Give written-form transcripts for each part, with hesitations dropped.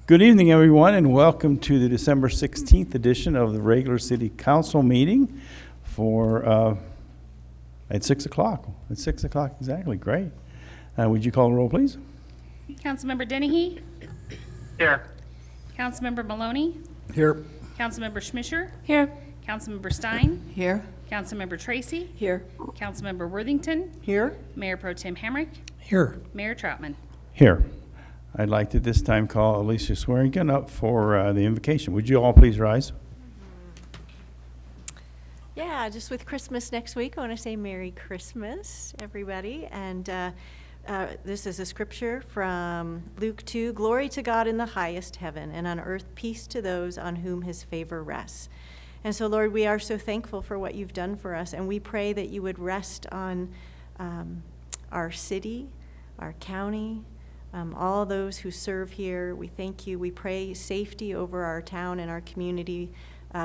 Good evening, everyone, and welcome to the December 16th edition of the regular City Council meeting for at 6 o'clock. At 6 o'clock exactly. Great. Would you call the roll, please? Councilmember Dennehy? Here. Councilmember Maloney? Here. Councilmember Schmischer? Here. Councilmember Stein? Here. Councilmember Tracy? Here. Councilmember Worthington? Here. Mayor Pro Tem Hamrick? Here. Mayor Troutman? Here. I'd like to this time call Alicia Swearingen up for the invocation. Would you all please rise? Yeah, just with Christmas next week, I want to say Merry Christmas, everybody. And this is a scripture from Luke 2. Glory to God in the highest heaven, and on earth peace to those on whom his favor rests. And so, Lord, we are so thankful for what you've done for us, and we pray that you would rest on our city, our county, all those who serve here. We thank you. We pray safety over our town and our community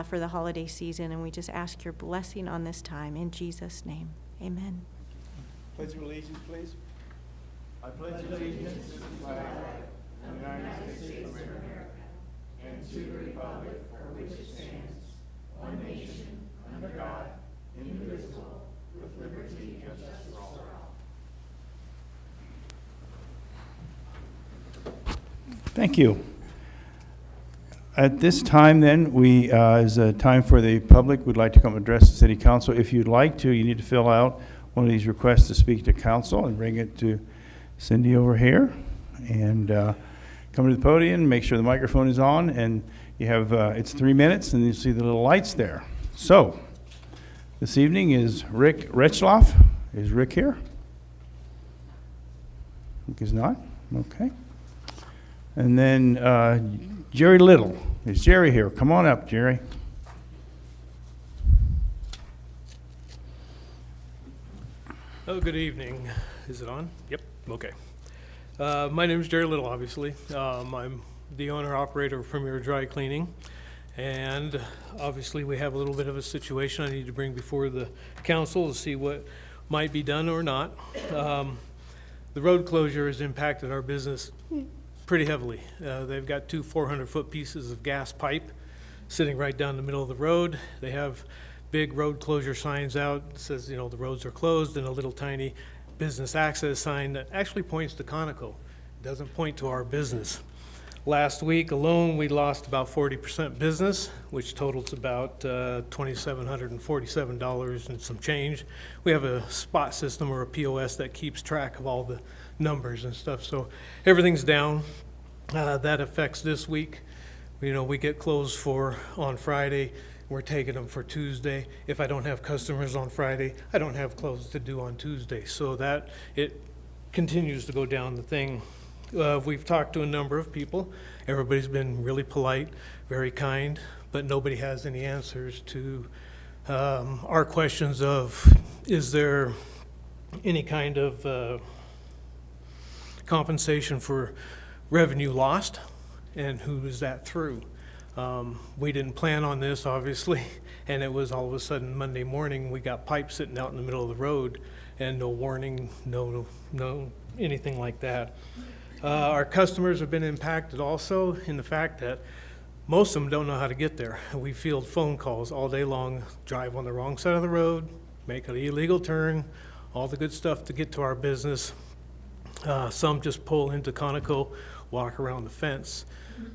for the holiday season, and we just ask your blessing on this time. In Jesus' name, amen. Pledge of allegiance, please. I pledge allegiance to the flag of the United States of America and to the republic for which it stands, one nation, under God, indivisible, with liberty and justice for all. Thank you. At this time, then, we is a time for the public. We'd like to come address the City Council. If you'd like to, you need to fill out one of these requests to speak to Council and bring it to Cindy over here. And come to the podium, make sure the microphone is on, and you have it's 3 minutes, and you see the little lights there. So, this evening is Rick Retzloff. Is Rick here? I think he's not. Okay. And then Jerry Little. Is Jerry here? Come on up, Jerry. Oh, good evening. Is it on? Yep. Okay. My name is Jerry Little, obviously. I'm the owner-operator of Premier Dry Cleaning. And obviously we have a little bit of a situation I need to bring before the council to see what might be done or not. The road closure has impacted our business pretty heavily. They've got two 400-foot pieces of gas pipe sitting right down the middle of the road. They have big road closure signs out that says, you know, the roads are closed, and a little tiny business access sign that actually points to Conoco. It doesn't point to our business. Last week alone, we lost about 40% business, which totals about $2,747 and some change. We have a spot system or a POS that keeps track of all the numbers and stuff, so everything's down. That affects this week. You know, we get closed on Friday. We're taking them for Tuesday. If I don't have customers on Friday, I don't have clothes to do on Tuesday. So that it continues to go down the thing. We've talked to a number of people. Everybody's been really polite, very kind, but nobody has any answers to our questions of, is there any kind of compensation for revenue lost, and who is that through? We didn't plan on this, obviously, and it was all of a sudden Monday morning, we got pipes sitting out in the middle of the road, and no warning, no anything like that. Our customers have been impacted also in the fact that most of them don't know how to get there. We field phone calls all day long, drive on the wrong side of the road, make an illegal turn, all the good stuff to get to our business. Some just pull into Conoco, walk around the fence.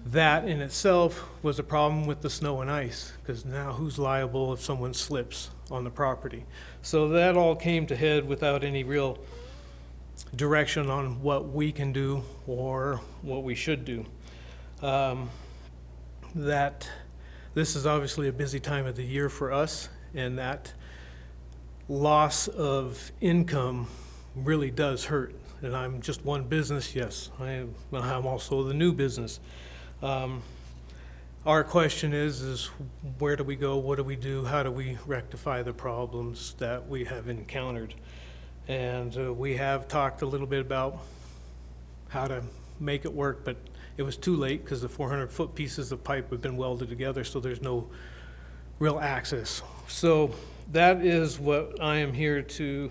That in itself was a problem with the snow and ice, because now who's liable if someone slips on the property? So that all came to head without any real direction on what we can do or what we should do. That this is obviously a busy time of the year for us, and that loss of income really does hurt. And I'm just one business, yes. I'm also the new business. Our question is where do we go? What do we do? How do we rectify the problems that we have encountered? And we have talked a little bit about how to make it work, but it was too late because the 400-foot pieces of pipe have been welded together, so there's no real access. So that is what I am here to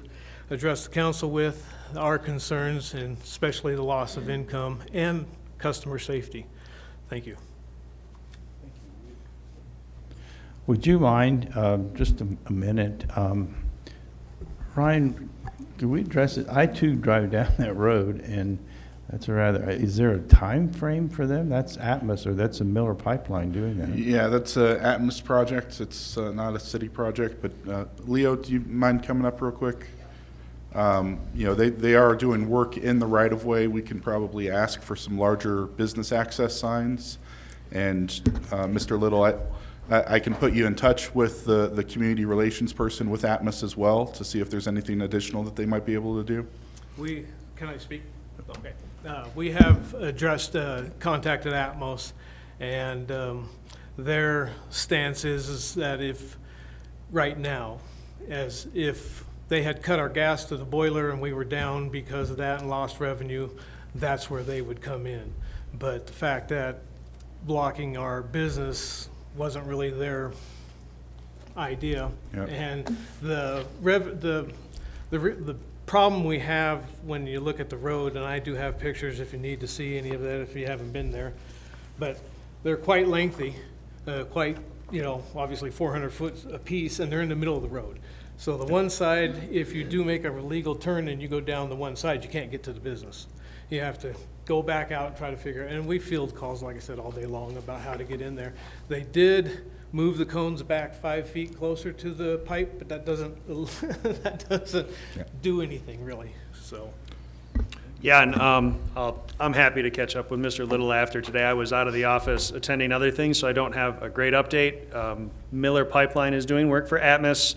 address the council with, our concerns, and especially the loss of income and customer safety. Thank you. Would you mind, just a minute, Ryan, could we address it? I too drive down that road, and that's a rather, is there a time frame for them? That's Atmos, or that's a Miller Pipeline doing that? Yeah, that's a Atmos project. It's not a city project, but Leo, do you mind coming up real quick? You know, they are doing work in the right-of-way. We can probably ask for some larger business access signs. And Mr. Little, I can put you in touch with the community relations person with Atmos as well to see if there's anything additional that they might be able to do. Can I speak? Okay. We have contacted Atmos, and their stance is that if, right now, as if they had cut our gas to the boiler and we were down because of that and lost revenue, that's where they would come in. But the fact that blocking our business wasn't really their idea. Yep. And the problem we have when you look at the road, and I do have pictures if you need to see any of that if you haven't been there, but they're quite lengthy, quite, obviously 400 foot apiece, and they're in the middle of the road. So the one side, if you do make a legal turn and you go down the one side, you can't get to the business. You have to go back out and try to figure, and we field calls, like I said, all day long about how to get in there. They did move the cones back 5 feet closer to the pipe, but that doesn't, do anything really, so. Yeah, and I'm happy to catch up with Mr. Little after today. I was out of the office attending other things, so I don't have a great update. Miller Pipeline is doing work for Atmos.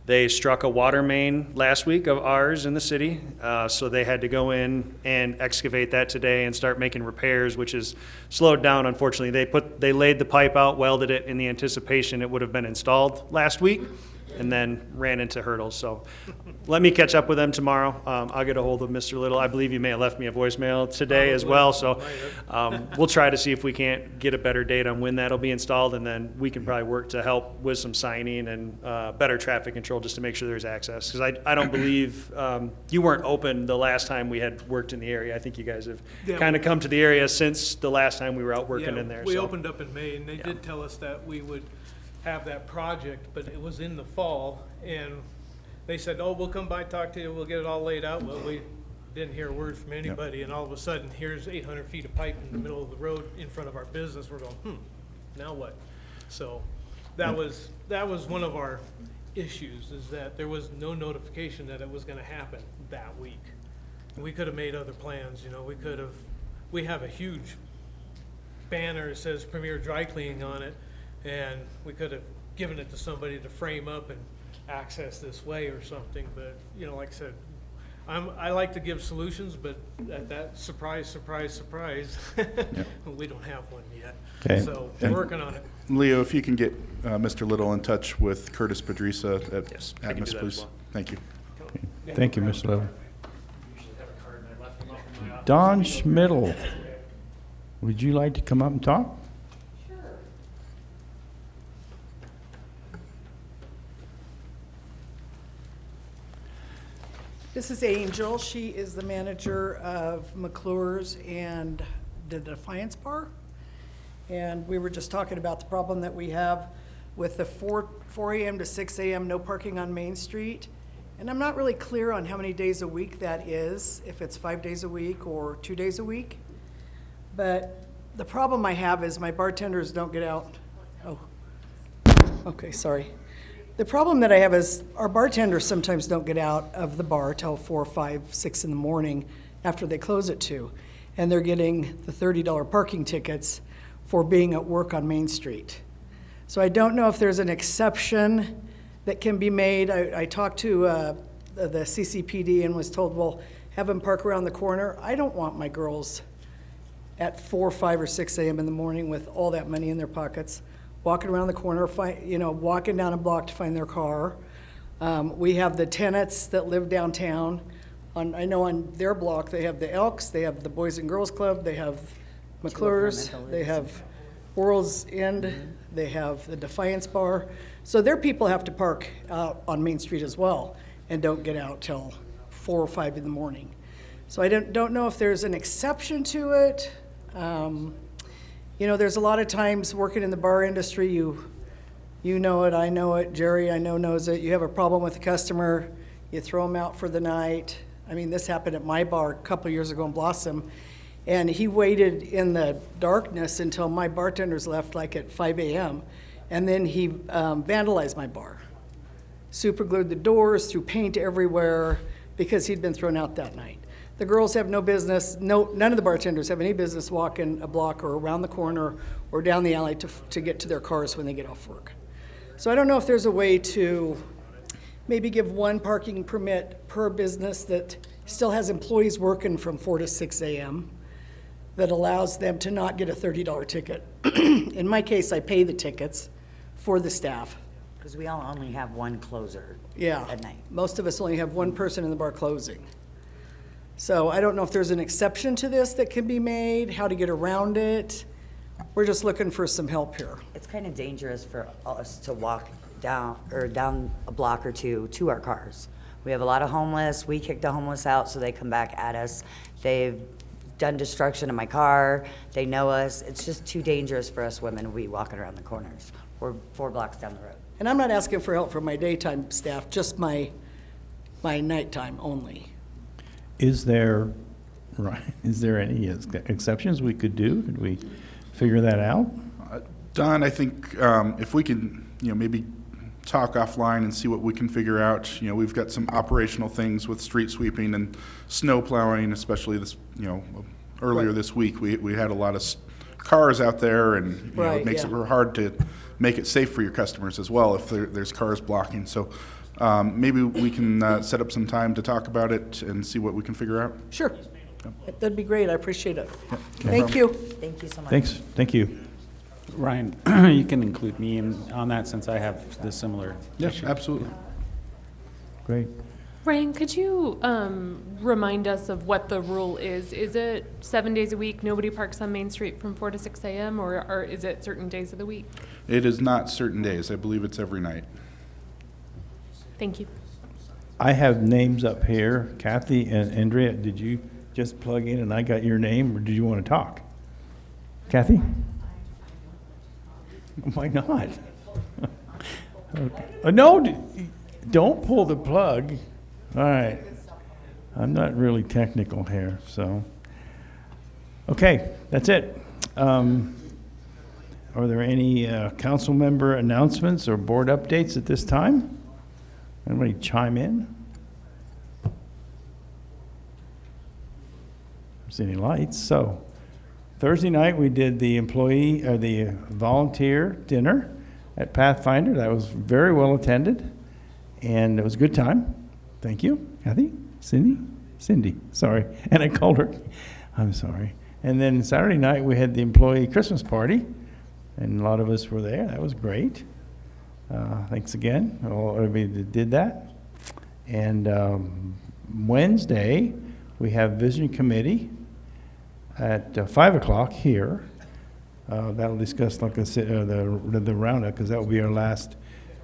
They struck a water main last week of ours in the city, so they had to go in and excavate that today and start making repairs, which is slowed down, unfortunately. They laid the pipe out, welded it in the anticipation it would have been installed last week, and then ran into hurdles. So let me catch up with them tomorrow. I'll get a hold of Mr. Little. I believe you may have left me a voicemail today as well. So we'll try to see if we can't get a better date on when that'll be installed, and then we can probably work to help with some signing and better traffic control just to make sure there's access. Because I don't believe you weren't open the last time we had worked in the area. I think you guys have kind of come to the area since the last time we were out working in there. We so. opened up in May, and they did tell us that we would have that project, but it was in the fall, and they said, oh, we'll come by, talk to you, we'll get it all laid out. Well, we didn't hear a word from anybody, and all of a sudden, here's 800 feet of pipe in the middle of the road in front of our business. We're going, now what? So that was one of our issues, is that there was no notification that it was gonna happen that week. We could have made other plans, we have a huge banner that says Premier Dry Cleaning on it, and we could have given it to somebody to frame up and access this way or something, but, like I said, I like to give solutions, but at that surprise, we don't have one yet. Okay. So we're working on it. Leo, if you can get Mr. Little in touch with Curtis Pedrisa at Yes, I can do Atmos, that as please. well. Thank you. Thank you, Mr. Little. Don Schmidl, would you like to come up and talk? This is Angel. She is the manager of McClure's and the Defiance Bar. And we were just talking about the problem that we have with the 4 a.m. to 6 a.m. no parking on Main Street. And I'm not really clear on how many days a week that is, if it's 5 days a week or 2 days a week. But the problem I have is my bartenders don't get out. Oh, okay, sorry. The problem that I have is our bartenders sometimes don't get out of the bar till 4, 5, 6 in the morning after they close at 2. And they're getting the $30 parking tickets for being at work on Main Street. So I don't know if there's an exception that can be made. I talked to the CCPD and was told, well, have them park around the corner. I don't want my girls at 4, 5, or 6 a.m. in the morning with all that money in their pockets, walking around the corner, walking down a block to find their car. We have the tenants that live downtown. I know on their block, they have the Elks, they have the Boys and Girls Club, they have McClure's, they have World's End, they have the Defiance Bar. So their people have to park out on Main Street as well and don't get out till 4 or 5 in the morning. So I don't know if there's an exception to it. You know, there's a lot of times working in the bar industry, you know it, I know it, Jerry I know knows it. You have a problem with a customer, you throw them out for the night. I mean, this happened at my bar a couple of years ago in Blossom, and he waited in the darkness until my bartenders left, like at 5 a.m., and then he vandalized my bar. Super glued the doors, threw paint everywhere, because he'd been thrown out that night. The girls have no business, none of the bartenders have any business walking a block or around the corner or down the alley to get to their cars when they get off work. So I don't know if there's a way to maybe give one parking permit per business that still has employees working from 4 to 6 a.m. that allows them to not get a $30 ticket. In my case, I pay the tickets for the staff. Because we all only have one closer Yeah, at night. most of us only have one person in the bar closing. So I don't know if there's an exception to this that can be made, how to get around it. We're just looking for some help here. It's kind of dangerous for us to walk down a block or two to our cars. We have a lot of homeless. We kick the homeless out so they come back at us. They've done destruction in my car. They know us. It's just too dangerous for us women to be walking around the corners. We're 4 blocks down the road. And I'm not asking for help from my daytime staff, just my nighttime only. Is there, right, is there any exceptions we could do? Could we figure that out? Don, I think if we can, maybe talk offline and see what we can figure out. We've got some operational things with street sweeping and snow plowing, especially this, earlier Right. this week, we had a lot of cars out there, and Right, it makes yeah. it hard to make it safe for your customers as well if there's cars blocking. So maybe we can set up some time to talk about it and see what we can figure out. Sure, that'd be great, I appreciate it. No Thank problem. you. Thank you so much. Thanks, thank you. Ryan, you can include me on that since I have the similar Yes, issue. absolutely. Great. Ryan, could you remind us of what the rule is? Is it 7 days a week, nobody parks on Main Street from 4 to 6 a.m., or is it certain days of the week? It is not certain days. I believe it's every night. Thank you. I have names up here. Kathy and Andrea, did you just plug in and I got your name, or did you want to talk? Kathy? Why not? Okay. No, don't pull the plug. All right. I'm not really technical here, so. Okay, that's it. Are there any council member announcements or board updates at this time? Anybody chime in? There's any lights? So, Thursday night we did the the volunteer dinner at Pathfinder. That was very well attended, and it was a good time. Thank you, Kathy, Cindy. Sorry, and I called her. I'm sorry. And then Saturday night we had the employee Christmas party, and a lot of us were there. That was great. Thanks again, everybody that did that. And Wednesday we have Vision Committee at 5 o'clock here. That'll discuss, like I said, the roundup, because that will be our last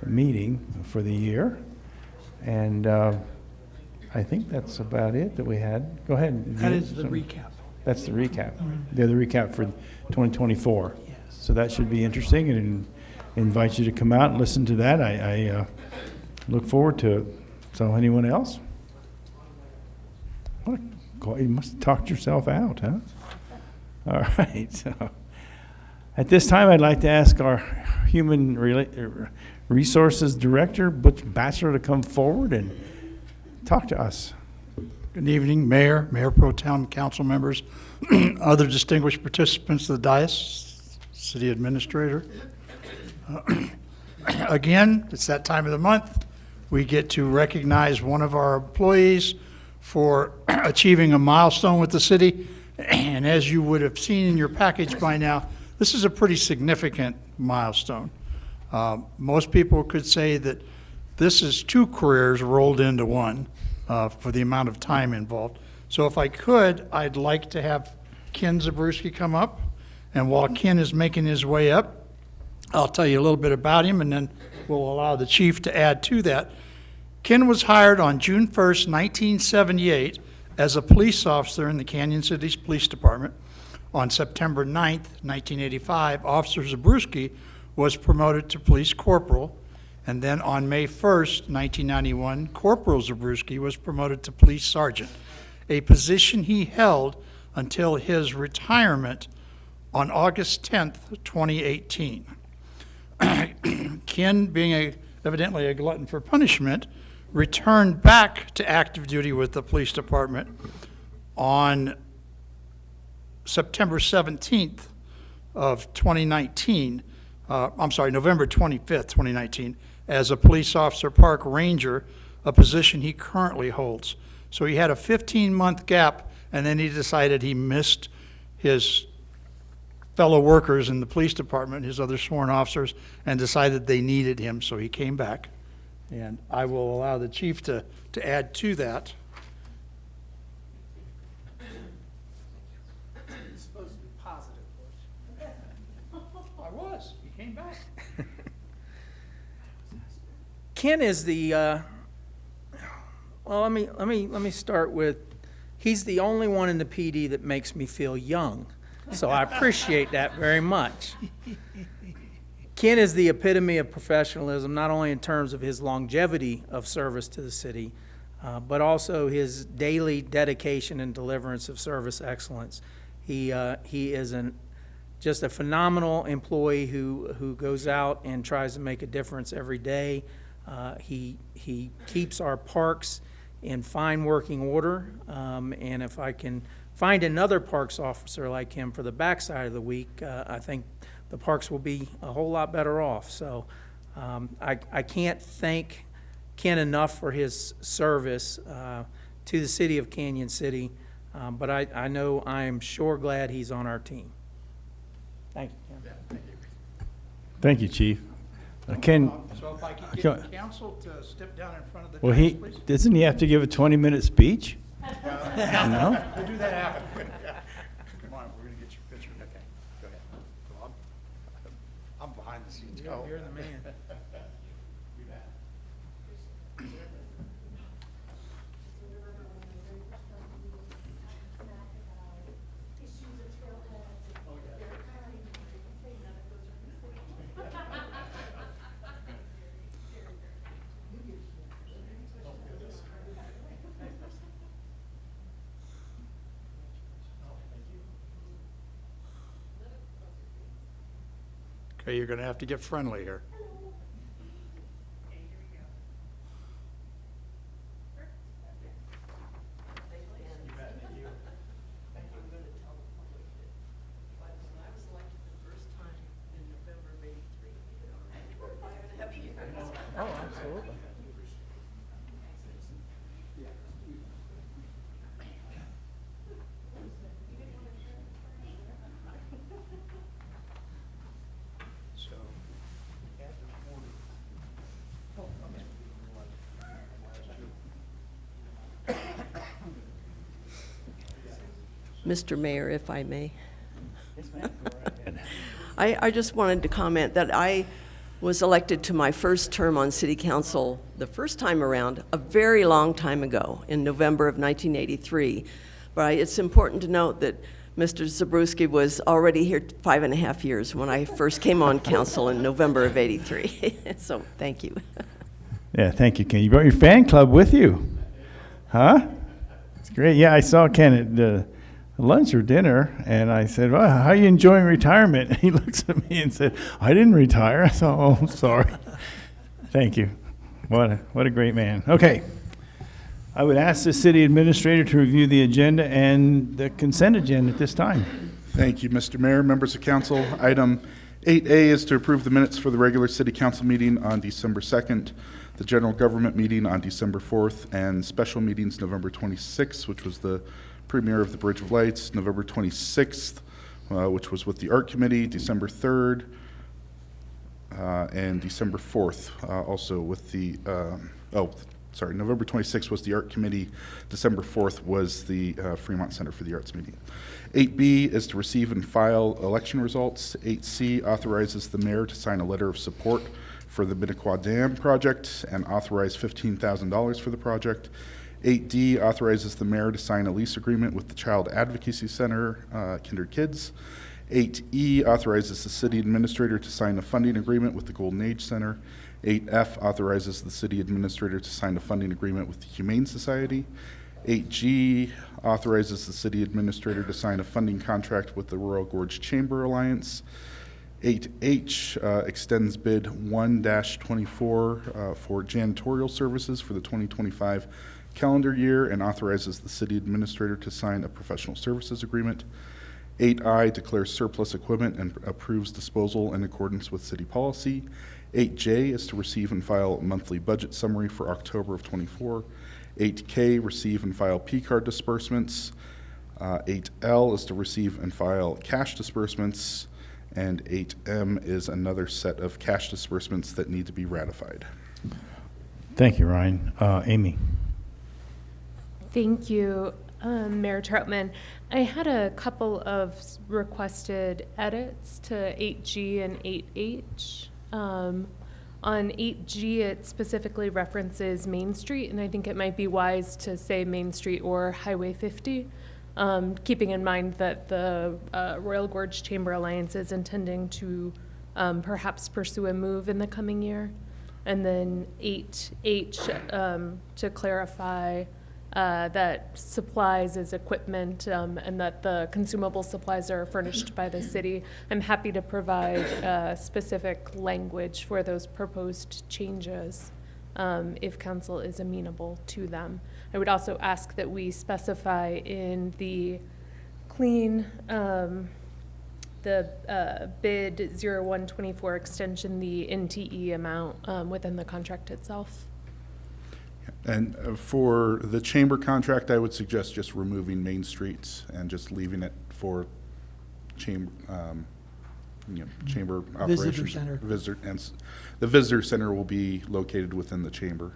meeting for the year. And I think that's about it that we had. Go ahead. That is the recap. That's the recap. They're the recap for 2024. Yes. So that should be interesting, and invite you to come out and listen to that. I look forward to it. So anyone else? What you must have talked yourself out, huh? All right. So at this time, I'd like to ask our Human Resources Director, Butch Batchelor, to come forward and talk to us. Good evening, Mayor, Mayor Pro Tem, council members, other distinguished participants of the dais, City Administrator. Again, it's that time of the month. We get to recognize one of our employees for achieving a milestone with the city. And as you would have seen in your package by now, this is a pretty significant milestone. Most people could say that this is 2 careers rolled into one for the amount of time involved. So if I could, I'd like to have Ken Zabruski come up. And while Ken is making his way up, I'll tell you a little bit about him, and then we'll allow the chief to add to that. Ken was hired on June 1st, 1978, as a police officer in the Canyon Cities Police Department. On September 9th, 1985, Officer Zabruski was promoted to police corporal, and then on May 1st, 1991, Corporal Zabruski was promoted to police sergeant, a position he held until his retirement on August 10th, 2018. Ken, being evidently a glutton for punishment, returned back to active duty with the police department on September 17th of 2019, November 25th, 2019, as a police officer park ranger, a position he currently holds. So he had a 15-month gap, and then he decided he missed his fellow workers in the police department, his other sworn officers, and decided they needed him, so he came back. And I will allow the chief to add to that. He's supposed to be positive, I was. He came back. Ken is the, well, let me start with, he's the only one in the PD that makes me feel young. So I appreciate that very much. Ken is the epitome of professionalism, not only in terms of his longevity of service to the city, but also his daily dedication and deliverance of service excellence. He is just a phenomenal employee who goes out and tries to make a difference every day. He keeps our parks in fine working order, and if I can find another parks officer like him for the backside of the week, I think the parks will be a whole lot better off. So I can't thank Ken enough for his service to the city of Canyon City, but I know I am sure glad he's on our team. Thank you, Ken. Thank you, Chief. Ken, So if I could get the council to step down in front of the well, dais, please. doesn't he have to give a 20-minute speech? No? We'll do that after. Come on, we're gonna get your picture. Okay, go ahead. Well, I'm behind the scenes. Go. You're the man. Okay, you're gonna have to get friendly here. Oh, absolutely. Mr. Mayor, if I may. I just wanted to comment that I was elected to my first term on City Council the first time around a very long time ago in November of 1983. But it's important to note that Mr. Zabruski was already here 5.5 years when I first came on council in November of '83. So thank you. Yeah, thank you, Ken. You brought your fan club with you, huh? It's great. Yeah, I saw Ken at the lunch or dinner, and I said, well, how are you enjoying retirement? And he looks at me and said, I didn't retire. I thought, oh, I'm sorry. Thank you. What a great man. Okay. I would ask the city administrator to review the agenda and the consent agenda at this time. Thank you, Mr. Mayor, members of council. Item 8A is to approve the minutes for the regular city council meeting on December 2nd, the general government meeting on December 4th, and special meetings November 26th, which was the premiere of the Bridge of Lights, November 26th, which was with the Art Committee, December 3rd, and December 4th, also with the, November 26th was the Art Committee, December 4th was the Fremont Center for the Arts meeting. 8B is to receive and file election results. 8C authorizes the mayor to sign a letter of support for the Minnequaw Dam project and authorize $15,000 for the project. 8D authorizes the mayor to sign a lease agreement with the Child Advocacy Center, Kindred Kids. 8E authorizes the city administrator to sign a funding agreement with the Golden Age Center. 8F authorizes the city administrator to sign a funding agreement with the Humane Society. 8G authorizes the city administrator to sign a funding contract with the Royal Gorge Chamber Alliance. 8H extends bid 1-24 for janitorial services for the 2025 calendar year and authorizes the city administrator to sign a professional services agreement. 8I declares surplus equipment and approves disposal in accordance with city policy. 8J is to receive and file a monthly budget summary for October of '24. 8K, receive and file P-card disbursements. 8L is to receive and file cash disbursements. And 8M is another set of cash disbursements that need to be ratified. Thank you, Ryan. Amy? Thank you, Mayor Troutman. I had a couple of requested edits to 8G and 8H. On 8G, it specifically references Main Street, and I think it might be wise to say Main Street or Highway 50, keeping in mind that the Royal Gorge Chamber Alliance is intending to perhaps pursue a move in the coming year. And then 8H, to clarify that supplies is equipment and that the consumable supplies are furnished by the city. I'm happy to provide specific language for those proposed changes if council is amenable to them. I would also ask that we specify in the clean, the bid 0124 extension, the NTE amount within the contract itself. And for the chamber contract, I would suggest just removing Main Street and just leaving it for chamber, chamber operations. Center. The visitor center will be located within the chamber.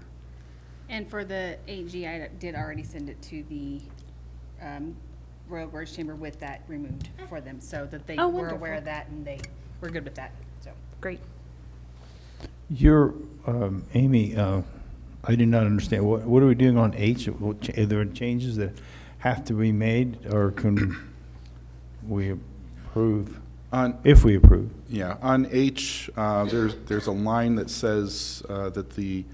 And for the 8G, I did already send it to the Royal Gorge Chamber with that removed for them, so that they were aware of that and they were good with that, so. Great. You're, Amy, I did not understand. What are we doing on H? Are there changes that have to be made, or can we approve? If we approve. Yeah, on H, there's a line that says that the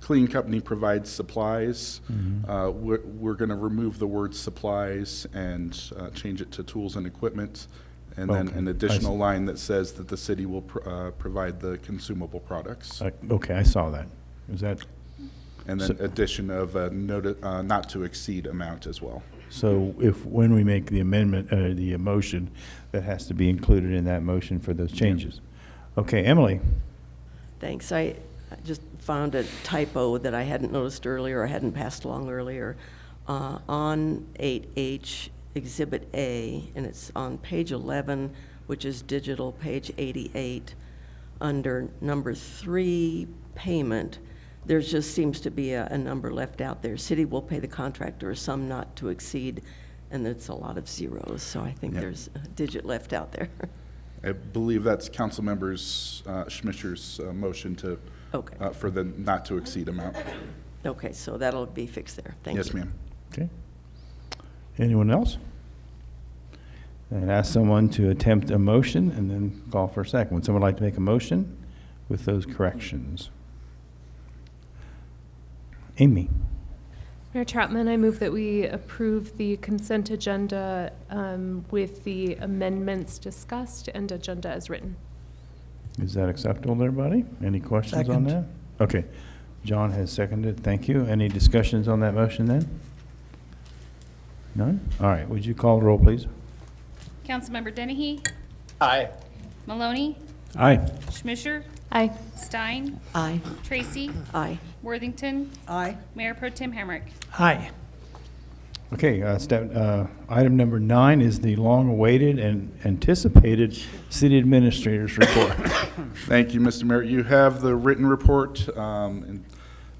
clean company provides supplies. We're going to remove the word supplies and change it to tools and equipment. And then an additional line that says that the city will provide the consumable products. Okay, I saw that. Is that? And then addition of a not to exceed amount as well. So when we make the amendment, the motion, that has to be included in that motion for those changes. Okay, Emily. Thanks. I just found a typo that I hadn't noticed earlier, or hadn't passed along earlier. On 8H, Exhibit A, and it's on page 11, which is digital, page 88, under number 3, payment. There just seems to be a number left out there. City will pay the contractor a sum not to exceed, and it's a lot of zeros, so I think there's a digit left out there. I believe that's Council Members Schmischer's motion to for the not to exceed amount. Okay, so that'll be fixed there. Thank you. Yes, ma'am. Okay. Anyone else? And ask someone to attempt a motion and then call for a second. Would someone like to make a motion with those corrections? Amy. Mayor Troutman, I move that we approve the consent agenda with the amendments discussed and agenda as written. Is that acceptable to everybody? Any questions on that? Okay. John has seconded. Thank you. Any discussions on that motion then? None? All right. Would you call the roll, please? Councilmember Dennehy? Aye. Maloney? Aye. Schmischer? Aye. Stein? Aye. Tracy? Aye. Worthington? Aye. Mayor Pro Tem Hamrick? Aye. Okay, item number 9 is the long-awaited and anticipated city administrator's report. Thank you, Mr. Mayor. You have the written report. And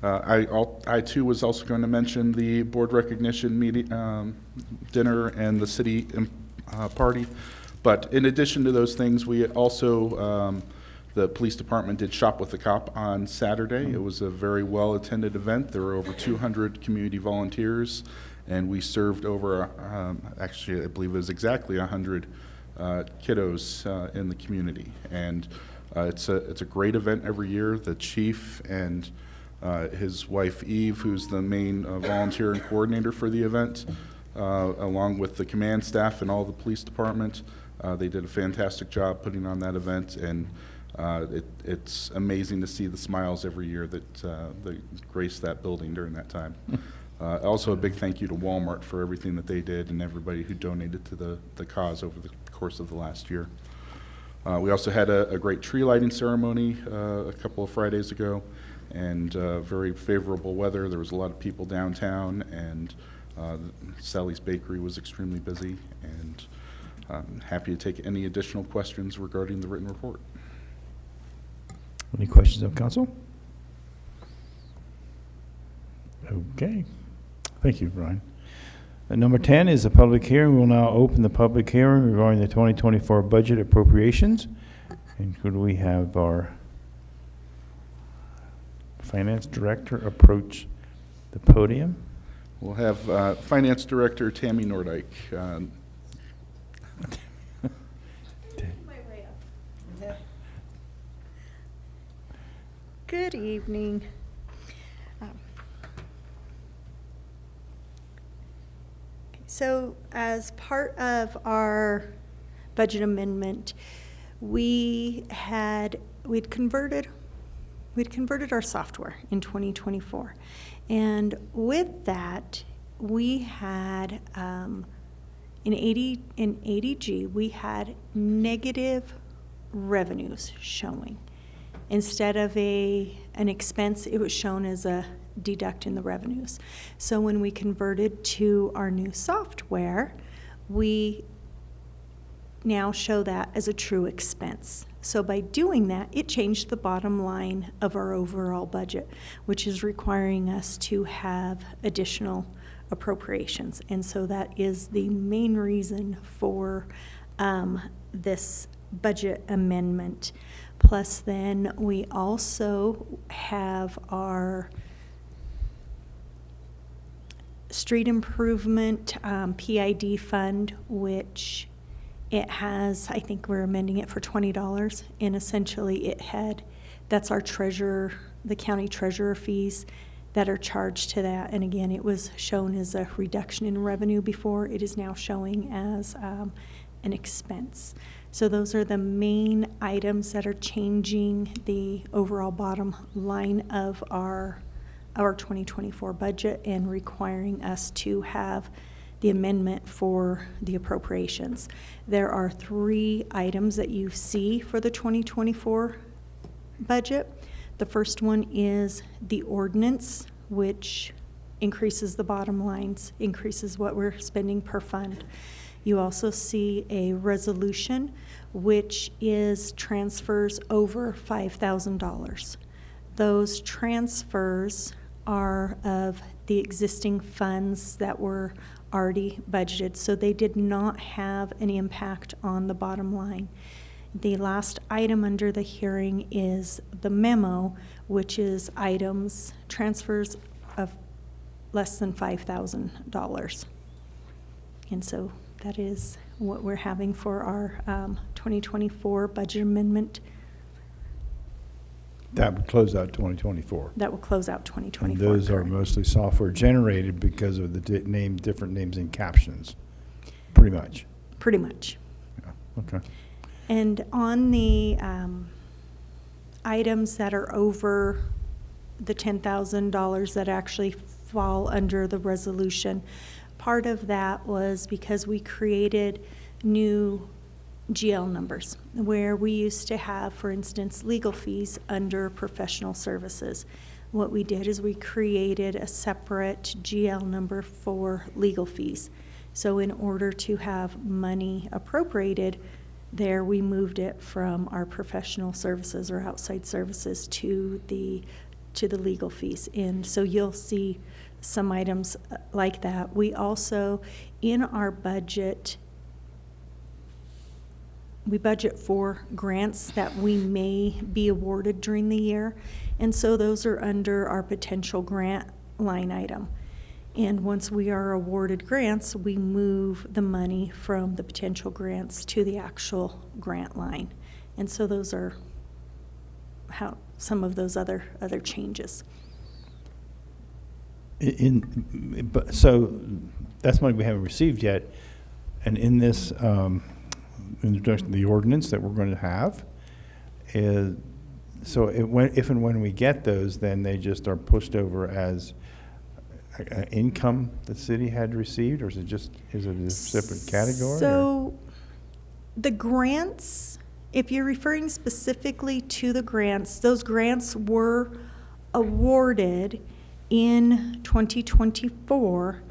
I too was also going to mention the board recognition meeting, dinner and the city party. But in addition to those things, we also The police department did Shop with the Cop on Saturday. It was a very well-attended event. There were over 200 community volunteers, and we served over, actually, I believe it was exactly 100 kiddos in the community. And it's a great event every year. The chief and his wife Eve, who's the main volunteer and coordinator for the event, along with the command staff and all the police department, they did a fantastic job putting on that event, and it's amazing to see the smiles every year that grace that building during that time. Also, a big thank you to Walmart for everything that they did and everybody who donated to the cause over the course of the last year. We also had a great tree lighting ceremony a couple of Fridays ago, and very favorable weather. There was a lot of people downtown, and Sally's Bakery was extremely busy, and I'm happy to take any additional questions regarding the written report. Any questions of council? Okay. Thank you, Brian. Number 10 is a public hearing. We'll now open the public hearing regarding the 2024 budget appropriations. And could we have our finance director approach the podium? We'll have Finance Director Tammy Nordyke. Good evening. So as part of our budget amendment, we'd converted our software in 2024. And with that, we had, in ADG, we had negative revenues showing. Instead of an expense, it was shown as a deduct in the revenues. So when we converted to our new software, we now show that as a true expense. So by doing that, it changed the bottom line of our overall budget, which is requiring us to have additional appropriations. And so that is the main reason for this budget amendment. Plus then we also have our street improvement PID fund, which it has, I think we're amending it for $20, and essentially that's our treasurer, the county treasurer fees that are charged to that. And again, it was shown as a reduction in revenue before. It is now showing as an expense. So those are the main items that are changing the overall bottom line of our 2024 budget and requiring us to have the amendment for the appropriations. There are 3 items that you see for the 2024 budget. The first one is the ordinance, which increases the bottom lines, increases what we're spending per fund. You also see a resolution, which is transfers over $5,000. Those transfers are of the existing funds that were already budgeted, so they did not have any impact on the bottom line. The last item under the hearing is the memo, which is transfers of less than $5,000. And so that is what we're having for our 2024 budget amendment. That would close out 2024. That will close out 2024. And those are mostly software generated because of the different names and captions, pretty much. Pretty much. Yeah. Okay. And on the items that are over the $10,000 that actually fall under the resolution, part of that was because we created new GL numbers, where we used to have, for instance, legal fees under professional services. What we did is we created a separate GL number for legal fees. So in order to have money appropriated there, we moved it from our professional services or outside services to the legal fees. And so you'll see some items like that. We also, in our budget, we budget for grants that we may be awarded during the year. And so those are under our potential grant line item. And once we are awarded grants, we move the money from the potential grants to the actual grant line. And so those are how some of those other changes. So that's money we haven't received yet. And in this introduction, the ordinance that we're going to have is, so if and when we get those, then they just are pushed over as income the city had received, or is it a separate category? So the grants, if you're referring specifically to the grants, those grants were awarded in 2024,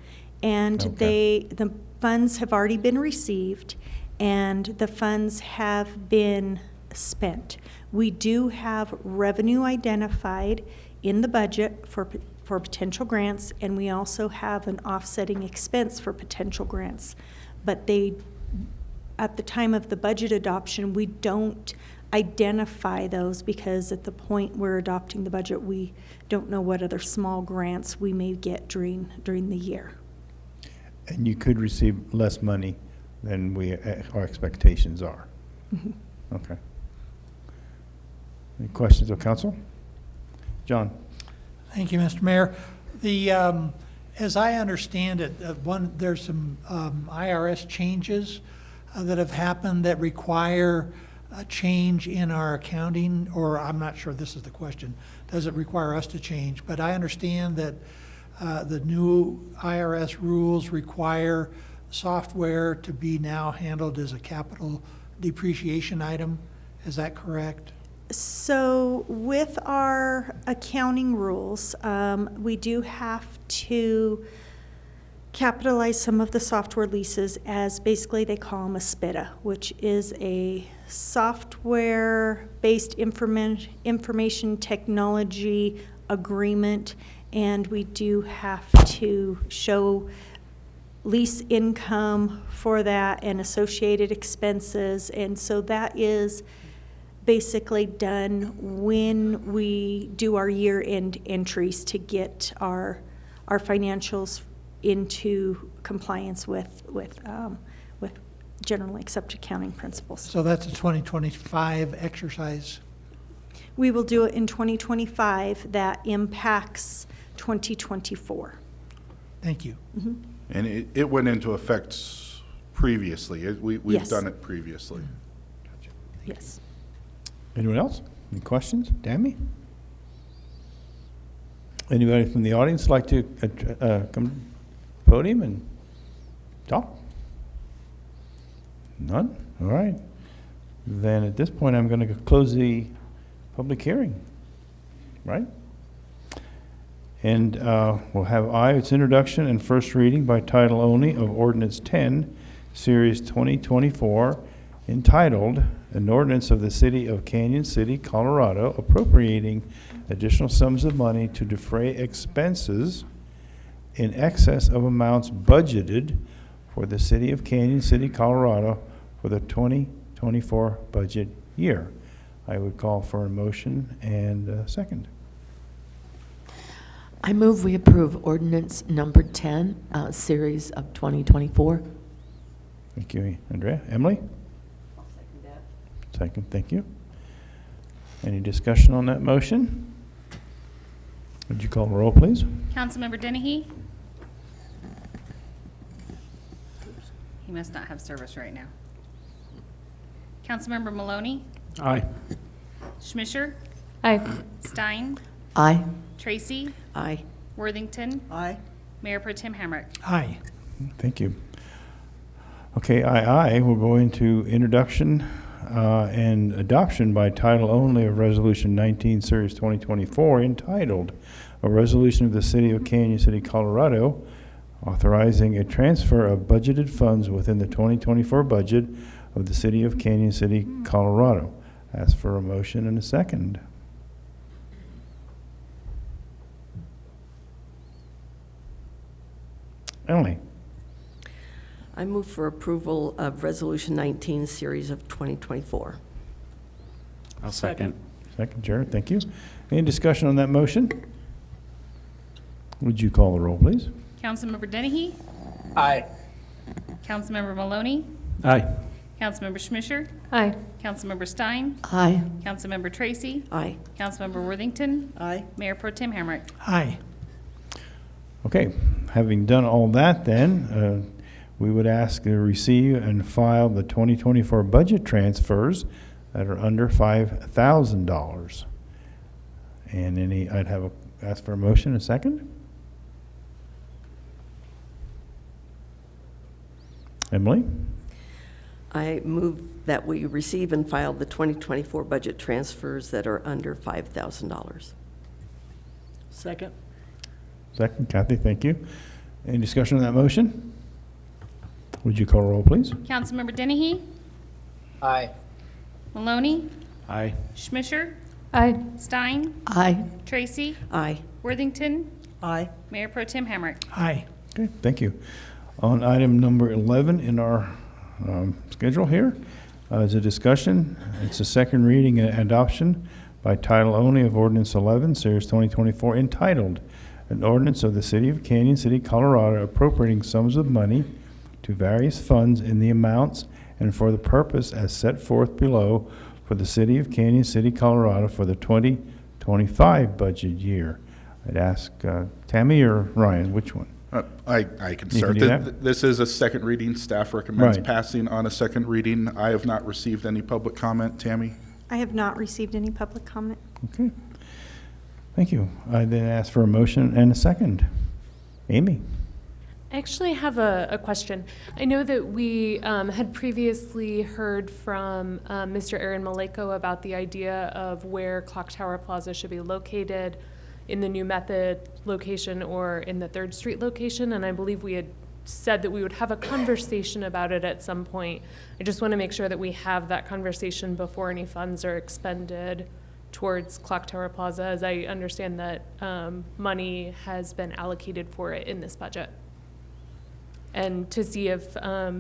and the funds have already been received, and the funds have been spent. We do have revenue identified in the budget for potential grants, and we also have an offsetting expense for potential grants. But at the time of the budget adoption, we don't identify those, because at the point we're adopting the budget, we don't know what other small grants we may get during the year. And you could receive less money than our expectations are. Mm-hmm. Okay. Any questions of council? John? Thank you, Mr. Mayor. As I understand it, there's some IRS changes that have happened that require a change in our accounting, or I'm not sure this is the question. Does it require us to change? But I understand that the new IRS rules require software to be now handled as a capital depreciation item. Is that correct? So with our accounting rules, we do have to capitalize some of the software leases as, basically they call them a SPITA, which is a software-based information technology agreement, and we do have to show lease income for that and associated expenses. And so that is basically done when we do our year-end entries to get our financials into compliance with generally accepted accounting principles. So that's a 2025 exercise? We will do it in 2025. That impacts 2024. Thank you. Mm-hmm. And it went into effect previously. We've Yes. done it previously. Yes. Anyone else? Any questions? Tammy? Anybody from the audience like to come to the podium and talk? None? All right. Then at this point, I'm going to close the public hearing, right? And we'll have its introduction and first reading by title only of Ordinance 10, Series 2024, entitled, An Ordinance of the City of Canyon City, Colorado, appropriating additional sums of money to defray expenses in excess of amounts budgeted for the City of Canyon City, Colorado for the 2024 budget year. I would call for a motion and a second. I move we approve ordinance number 10, series of 2024. Thank you, Andrea. Emily? I'll second that. Second, thank you. Any discussion on that motion? Would you call the roll, please? Councilmember Dennehy? He must not have service right now. Councilmember Maloney? Aye. Schmisher? Aye. Stein? Aye. Tracy? Aye. Worthington? Aye. Mayor Pro Tem Hamrick? Aye. Thank you. Okay, we'll go into introduction and adoption by title only of Resolution 19, Series 2024, entitled, A Resolution of the City of Canyon City, Colorado, authorizing a transfer of budgeted funds within the 2024 budget of the City of Canyon City, Colorado. Ask for a motion and a second. Emily? I move for approval of Resolution 19, Series of 2024. I'll second. Second, Jared, thank you. Any discussion on that motion? Would you call the roll, please? Councilmember Dennehy? Aye. Councilmember Maloney? Aye. Councilmember Schmisher? Aye. Councilmember Stein? Aye. Councilmember Tracy? Aye. Councilmember Worthington? Aye. Mayor Pro Tem Hamrick? Aye. Okay, having done all that then, we would ask to receive and file the 2024 budget transfers that are under $5,000. And ask for a motion, a second? Emily? I move that we receive and file the 2024 budget transfers that are under $5,000. Second. Second, Kathy, thank you. Any discussion on that motion? Would you call roll, please? Councilmember Dennehy? Aye. Maloney? Aye. Schmisher? Aye. Stein? Aye. Tracy? Aye. Worthington? Aye. Mayor Pro Tem Hamrick? Aye. Okay, thank you. On item number 11 in our schedule here is a discussion. It's a second reading and adoption by title only of Ordinance 11, Series 2024, entitled, "An Ordinance of the City of Canyon City, Colorado appropriating sums of money to various funds in the amounts and for the purpose as set forth below for the City of Canyon City, Colorado for the 2025 budget year." I'd ask Tammy or Ryan, which one? I can You start. can do that? This is a second reading. Staff recommends Right. passing on a second reading. I have not received any public comment. Tammy? I have not received any public comment. Okay. Thank you. I then ask for a motion and a second. Amy? I actually have a question. I know that we had previously heard from Mr. Aaron Maleko about the idea of where Clock Tower Plaza should be located, in the New Method location or in the 3rd Street location, and I believe we had said that we would have a conversation about it at some point. I just want to make sure that we have that conversation before any funds are expended towards Clock Tower Plaza, as I understand that money has been allocated for it in this budget. And to see if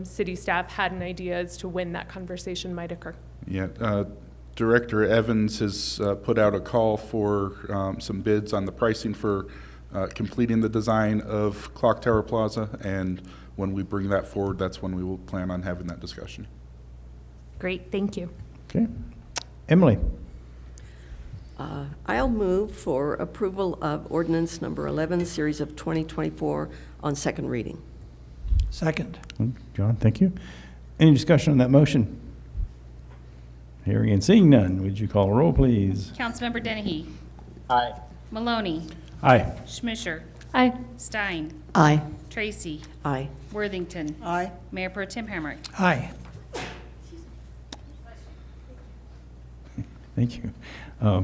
city staff had an idea as to when that conversation might occur. Yeah, Director Evans has put out a call for some bids on the pricing for completing the design of Clock Tower Plaza, and when we bring that forward, that's when we will plan on having that discussion. Great, thank you. Okay. Emily? I'll move for approval of ordinance number 11, series of 2024 on second reading. Second. John, thank you. Any discussion on that motion? Hearing and seeing none, would you call a roll, please? Councilmember Dennehy? Aye. Maloney? Aye. Schmisher? Aye. Stein? Aye. Tracy? Aye. Worthington? Aye. Mayor Pro Tem Hamrick? Aye. Thank you.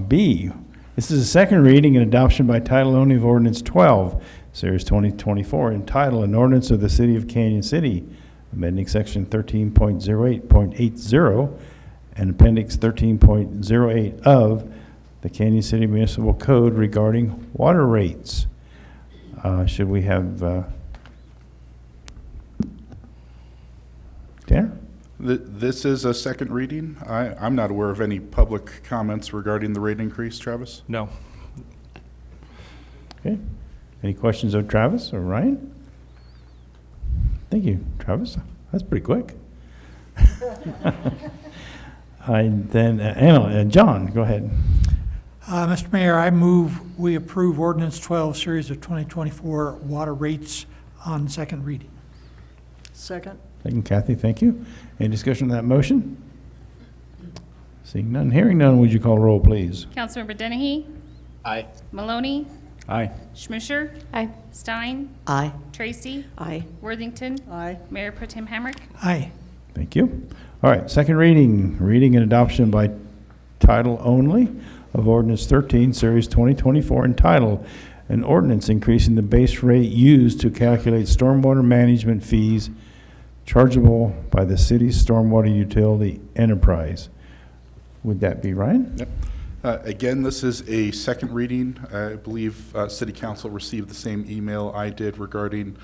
B, this is a second reading and adoption by title only of Ordinance 12, Series 2024, entitled, "An Ordinance of the City of Canyon City, amending Section 13.08.80 and Appendix 13.08 of the Canyon City Municipal Code regarding water rates." Should we have Tanner? This is a second reading. I'm not aware of any public comments regarding the rate increase. Travis? No. Okay. Any questions of Travis or Ryan? Thank you, Travis. That's pretty quick. John, go ahead. Mr. Mayor, I move we approve Ordinance 12, Series of 2024, water rates on second reading. Second. Thank you, Kathy, thank you. Any discussion on that motion? Seeing none, hearing none, would you call roll, please? Councilmember Dennehy? Aye. Maloney? Aye. Schmisher? Aye. Stein? Aye. Tracy? Aye. Worthington? Aye. Mayor Pro Tem Hamrick? Aye. Thank you. All right, second reading and adoption by title only of Ordinance 13, Series 2024, entitled, "An Ordinance Increasing the Base Rate Used to Calculate Stormwater Management Fees Chargeable by the City's Stormwater Utility Enterprise." Would that be Ryan? Yep. Again, this is a second reading. I believe City Council received the same email I did regarding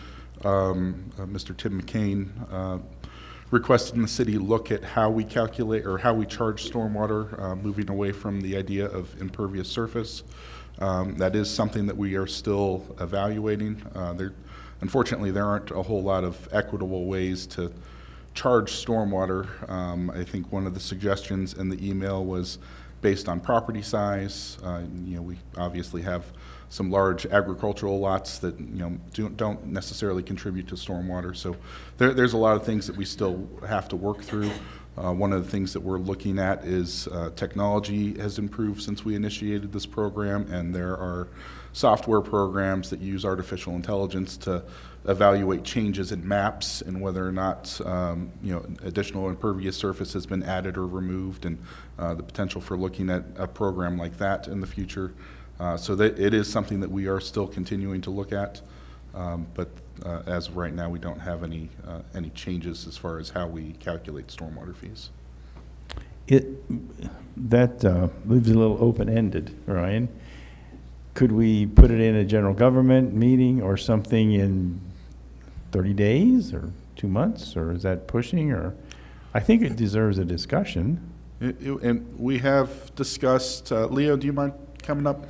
Mr. Tim McCain, requesting the city look at how we calculate or how we charge stormwater, moving away from the idea of impervious surface. That is something that we are still evaluating. Unfortunately, there aren't a whole lot of equitable ways to charge stormwater. I think one of the suggestions in the email was based on property size. We obviously have some large agricultural lots that don't necessarily contribute to stormwater. So there's a lot of things that we still have to work through. One of the things that we're looking at is technology has improved since we initiated this program, and there are software programs that use artificial intelligence to evaluate changes in maps and whether or not additional impervious surface has been added or removed, and the potential for looking at a program like that in the future. So that it is something that we are still continuing to look at, but as of right now, we don't have any changes as far as how we calculate stormwater fees. That leaves it a little open-ended, Ryan. Could we put it in a general government meeting or something in 30 days or 2 months, or is that pushing? Or I think it deserves a discussion. And we have discussed, Leo, do you mind coming up?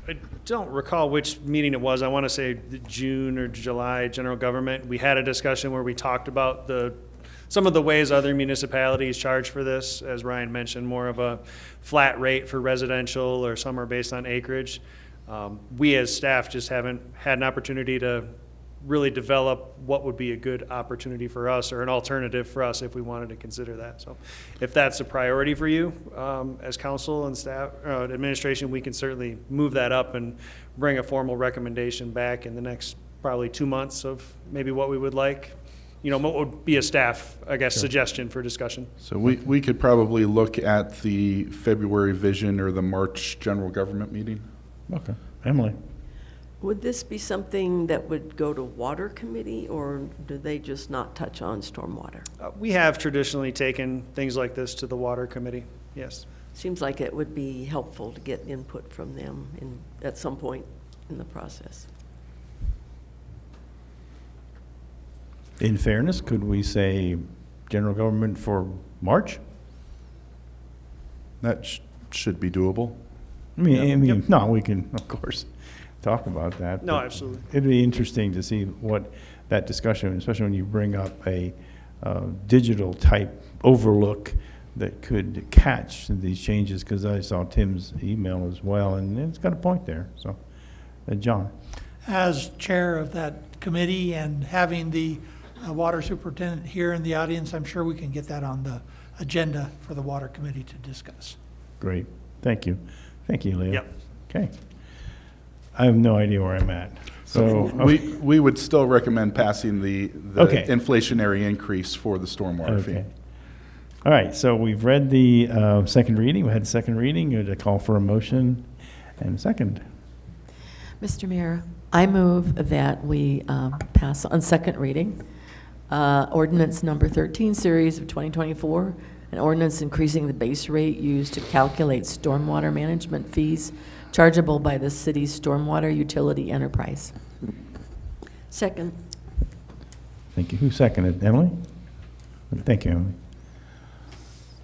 I don't recall which meeting it was. I want to say the June or July general government. We had a discussion where we talked about some of the ways other municipalities charge for this. As Ryan mentioned, more of a flat rate for residential, or some are based on acreage. We as staff just haven't had an opportunity to really develop what would be a good opportunity for us, or an alternative for us if we wanted to consider that. So if that's a priority for you as council and staff, administration, we can certainly move that up and bring a formal recommendation back in the next probably 2 months of maybe what we would like. What would be a staff, I guess, suggestion for discussion. So we could probably look at the February vision or the March general government meeting. Okay. Emily? Would this be something that would go to water committee, or do they just not touch on stormwater? We have traditionally taken things like this to the water committee, yes. Seems like it would be helpful to get input from them at some point in the process. In fairness, could we say general government for March? That should be doable. Yep. No, we can, of course, talk about that. No, but absolutely. It'd be interesting to see what that discussion, especially when you bring up a digital type overlook that could catch these changes, because I saw Tim's email as well, and it's got a point there. So, John. As chair of that committee and having the water superintendent here in the audience, I'm sure we can get that on the agenda for the water committee to discuss. Great. Thank you. Thank you, Leo. Yep. Okay. I have no idea where I'm at. So we would still recommend passing the Okay. inflationary increase for the stormwater fee. Okay. All right, so we've read the second reading. We had a second reading. Would I call for a motion and a second? Mr. Mayor, I move that we pass on second reading ordinance number 13, series of 2024, an ordinance increasing the base rate used to calculate stormwater management fees chargeable by the city's stormwater utility enterprise. Second. Thank you. Who seconded? Emily? Thank you, Emily.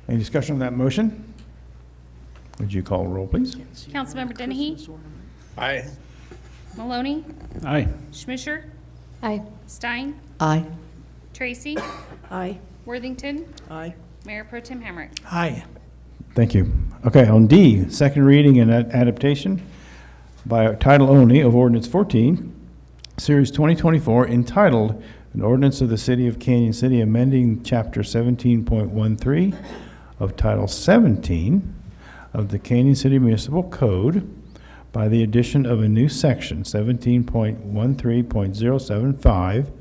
Any discussion on that motion? Would you call a roll, please? Councilmember Dennehy? Aye. Maloney? Aye. Schmisher? Aye. Stein? Aye. Tracy? Aye. Worthington? Aye. Mayor Pro Tem Hamrick? Aye. Thank you. Okay, on D, second reading and adaptation by title only of ordinance 14, series 2024, entitled an ordinance of the City of Canyon City amending chapter 17.13 of title 17 of the Canyon City Municipal Code by the addition of a new section 17.13.075,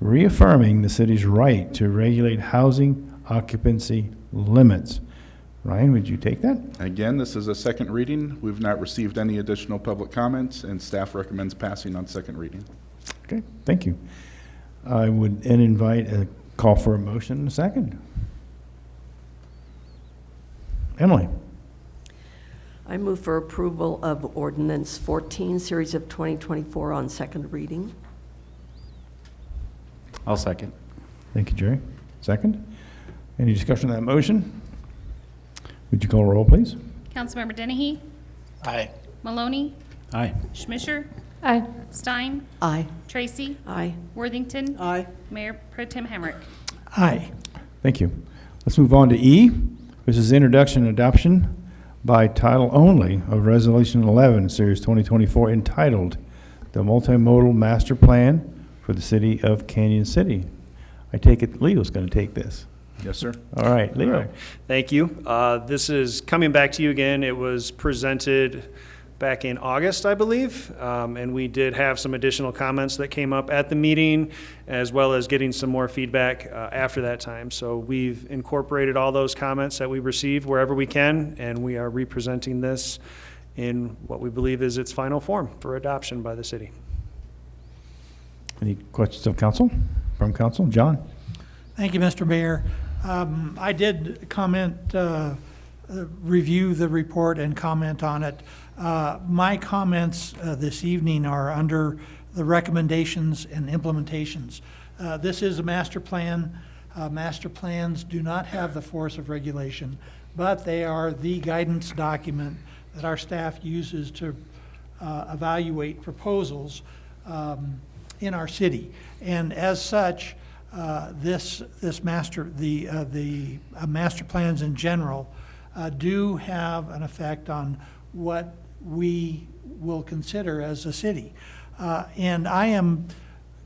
reaffirming the city's right to regulate housing occupancy limits. Ryan, would you take that? Again, this is a second reading. We've not received any additional public comments, and staff recommends passing on second reading. Okay, thank you. I would then invite a call for a motion in a second. Emily? I move for approval of ordinance 14, series of 2024 on second reading. I'll second. Thank you, Jerry. Second. Any discussion on that motion? Would you call a roll, please? Councilmember Dennehy? Aye. Maloney? Aye. Schmisher? Aye. Stein? Aye. Tracy? Aye. Worthington? Aye. Mayor Pro Tem Hamrick? Aye. Thank you. Let's move on to E. This is introduction and adoption by title only of Resolution 11, Series 2024, entitled the Multimodal Master Plan for the City of Canyon City. I take it Leo's going to take this. Yes, sir. All right, Leo. All right. Thank you. This is coming back to you again. It was presented back in August, I believe, and we did have some additional comments that came up at the meeting, as well as getting some more feedback after that time. So we've incorporated all those comments that we received wherever we can, and we are representing this in what we believe is its final form for adoption by the city. Any questions of council, from council? John? Thank you, Mr. Mayor. I did review the report and comment on it. My comments this evening are under the recommendations and implementations. This is a master plan. Master plans do not have the force of regulation, but they are the guidance document that our staff uses to evaluate proposals in our city. And as such, master plans in general do have an effect on what we will consider as a city. And I am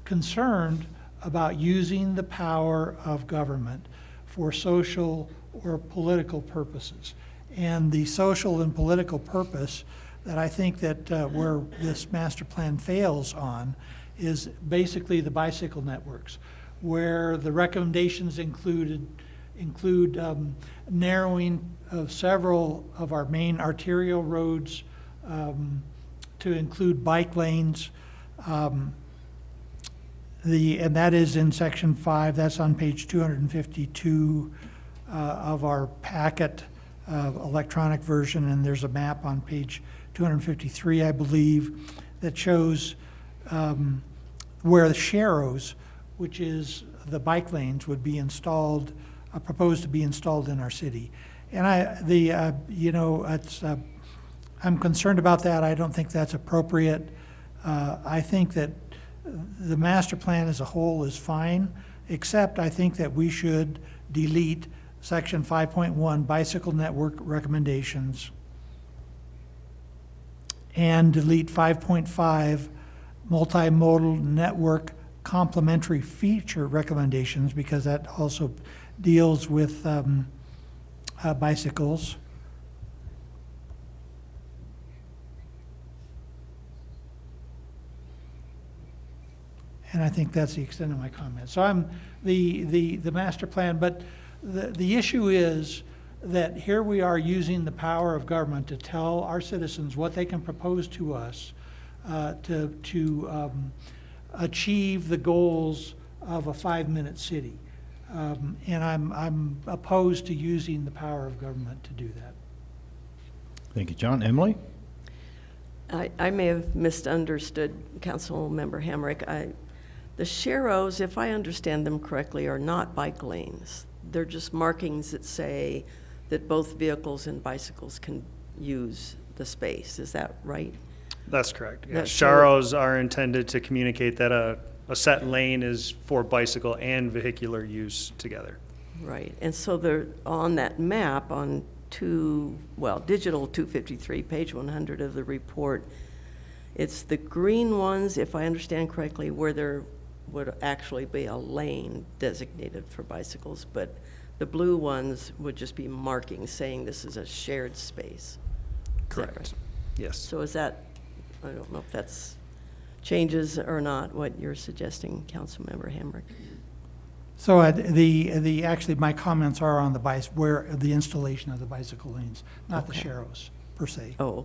concerned about using the power of government for social or political purposes. And the social and political purpose that I think that where this master plan fails on is basically the bicycle networks, where the recommendations include narrowing of several of our main arterial roads to include bike lanes. And that is in section 5. That's on page 252 of our packet electronic version, and there's a map on page 253, I believe, that shows where the sharrows, which is the bike lanes, would be installed, proposed to be installed in our city. And I'm concerned about that. I don't think that's appropriate. I think that the master plan as a whole is fine, except I think that we should delete section 5.1 bicycle network recommendations and delete 5.5 multimodal network complementary feature recommendations, because that also deals with bicycles. And I think that's the extent of my comment. So I'm the master plan, but the issue is that here we are using the power of government to tell our citizens what they can propose to us to achieve the goals of a 5-minute city. And I'm opposed to using the power of government to do that. Thank you, John. Emily? I may have misunderstood Councilmember Hamrick. The sharrows, if I understand them correctly, are not bike lanes. They're just markings that say that both vehicles and bicycles can use the space. Is that right? That's correct. Yeah. That's Sharrows are intended to communicate that a set lane is for bicycle and vehicular use together. Right. And so they're on that map on digital 253, page 100 of the report. It's the green ones, if I understand correctly, where there would actually be a lane designated for bicycles, but the blue ones would just be markings saying this is a shared space. Correct. Yes. So is that, I don't know if that's changes or not what you're suggesting, Councilmember Hamrick. So actually my comments are on where the installation of the bicycle lanes, not the sharrows per se. Oh,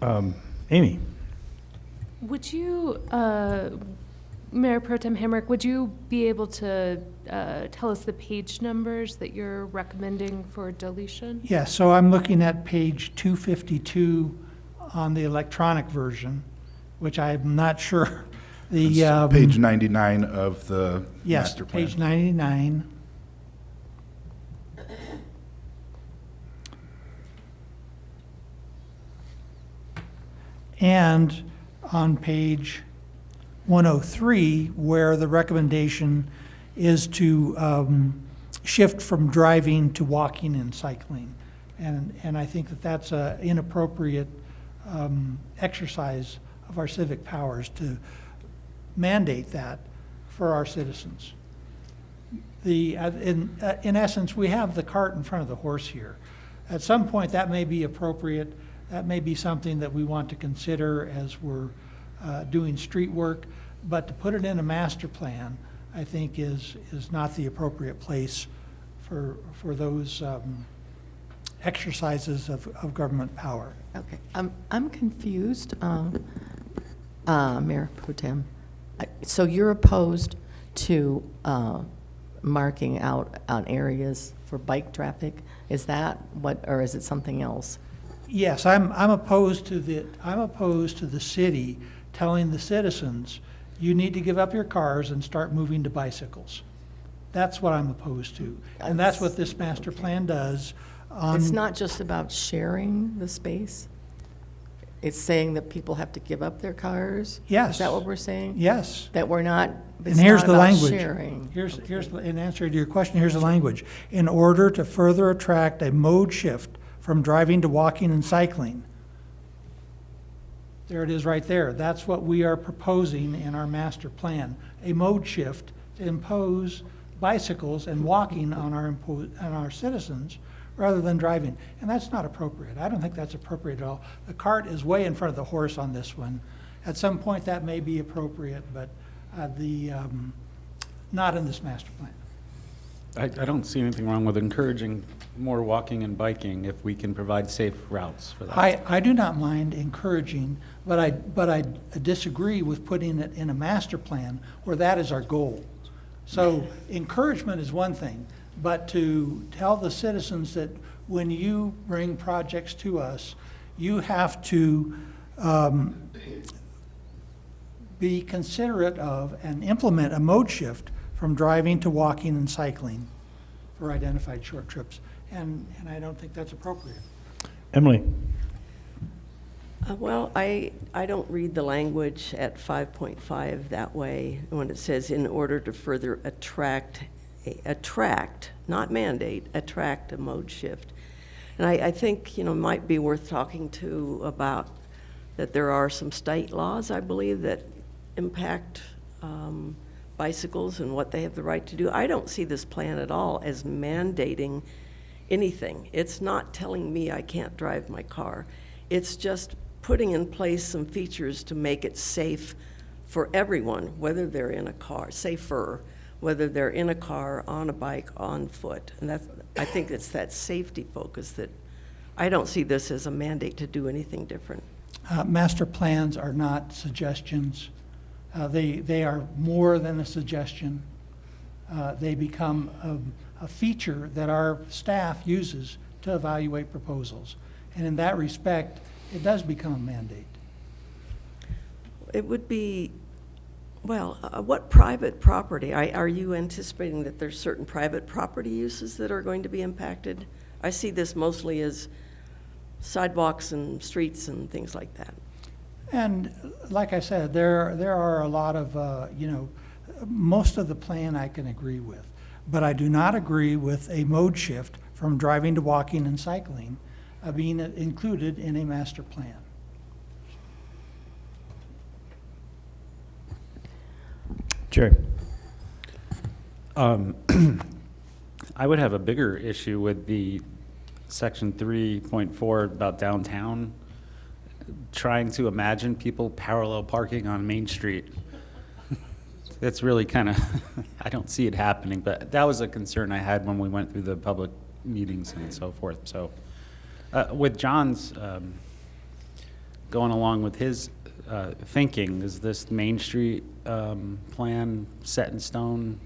okay. Amy? Would you Mayor Pro Tem Hamrick, would you be able to tell us the page numbers that you're recommending for deletion? Yeah, so I'm looking at page 252 on the electronic version, which I'm not sure. It's page 99 of the Yes, master plan. page 99. And on page 103, where the recommendation is to shift from driving to walking and cycling. And I think that that's an inappropriate exercise of our civic powers to mandate that for our citizens. In essence, we have the cart in front of the horse here. At some point, that may be appropriate. That may be something that we want to consider as we're doing street work. But to put it in a master plan, I think is not the appropriate place for those exercises of government power. Okay, I'm confused, Mayor Pro Tem. So you're opposed to marking out on areas for bike traffic? Is that what, or is it something else? Yes, I'm opposed to the city telling the citizens, you need to give up your cars and start moving to bicycles. That's what I'm opposed to. And that's what this master plan does. It's not just about sharing the space? It's saying that people have to give up their cars? Yes. Is that what we're saying? Yes. That we're not, And it's here's not the about language. sharing? In answer to your question, here's the language. In order to further attract a mode shift from driving to walking and cycling. There it is right there. That's what we are proposing in our master plan. A mode shift to impose bicycles and walking on our citizens rather than driving. And that's not appropriate. I don't think that's appropriate at all. The cart is way in front of the horse on this one. At some point that may be appropriate, but not in this master plan. I don't see anything wrong with encouraging more walking and biking if we can provide safe routes for that. I do not mind encouraging, but I disagree with putting it in a master plan where that is our goal. So encouragement is one thing, but to tell the citizens that when you bring projects to us, you have to be considerate of and implement a mode shift from driving to walking and cycling for identified short trips. And I don't think that's appropriate. Emily? Well, I don't read the language at 5.5 that way when it says in order to further attract, not mandate, attract a mode shift. And I think, it might be worth talking to about that there are some state laws, I believe, that impact bicycles and what they have the right to do. I don't see this plan at all as mandating anything. It's not telling me I can't drive my car. It's just putting in place some features to make it safe for everyone, whether they're in a car, safer, whether they're in a car, on a bike, on foot. And I think it's that safety focus that I don't see this as a mandate to do anything different. Master plans are not suggestions. They are more than a suggestion. They become a feature that our staff uses to evaluate proposals. And in that respect, it does become a mandate. It would be, well, what private property? Are you anticipating that there's certain private property uses that are going to be impacted? I see this mostly as sidewalks and streets and things like that. And like I said, there are a lot of, most of the plan I can agree with. But I do not agree with a mode shift from driving to walking and cycling being included in a master plan. Jerry? I would have a bigger issue with the section 3.4 about downtown, trying to imagine people parallel parking on Main Street. That's really kind of, I don't see it happening, but that was a concern I had when we went through the public meetings and so forth. So with John's going along with his thinking, is this Main Street plan set in stone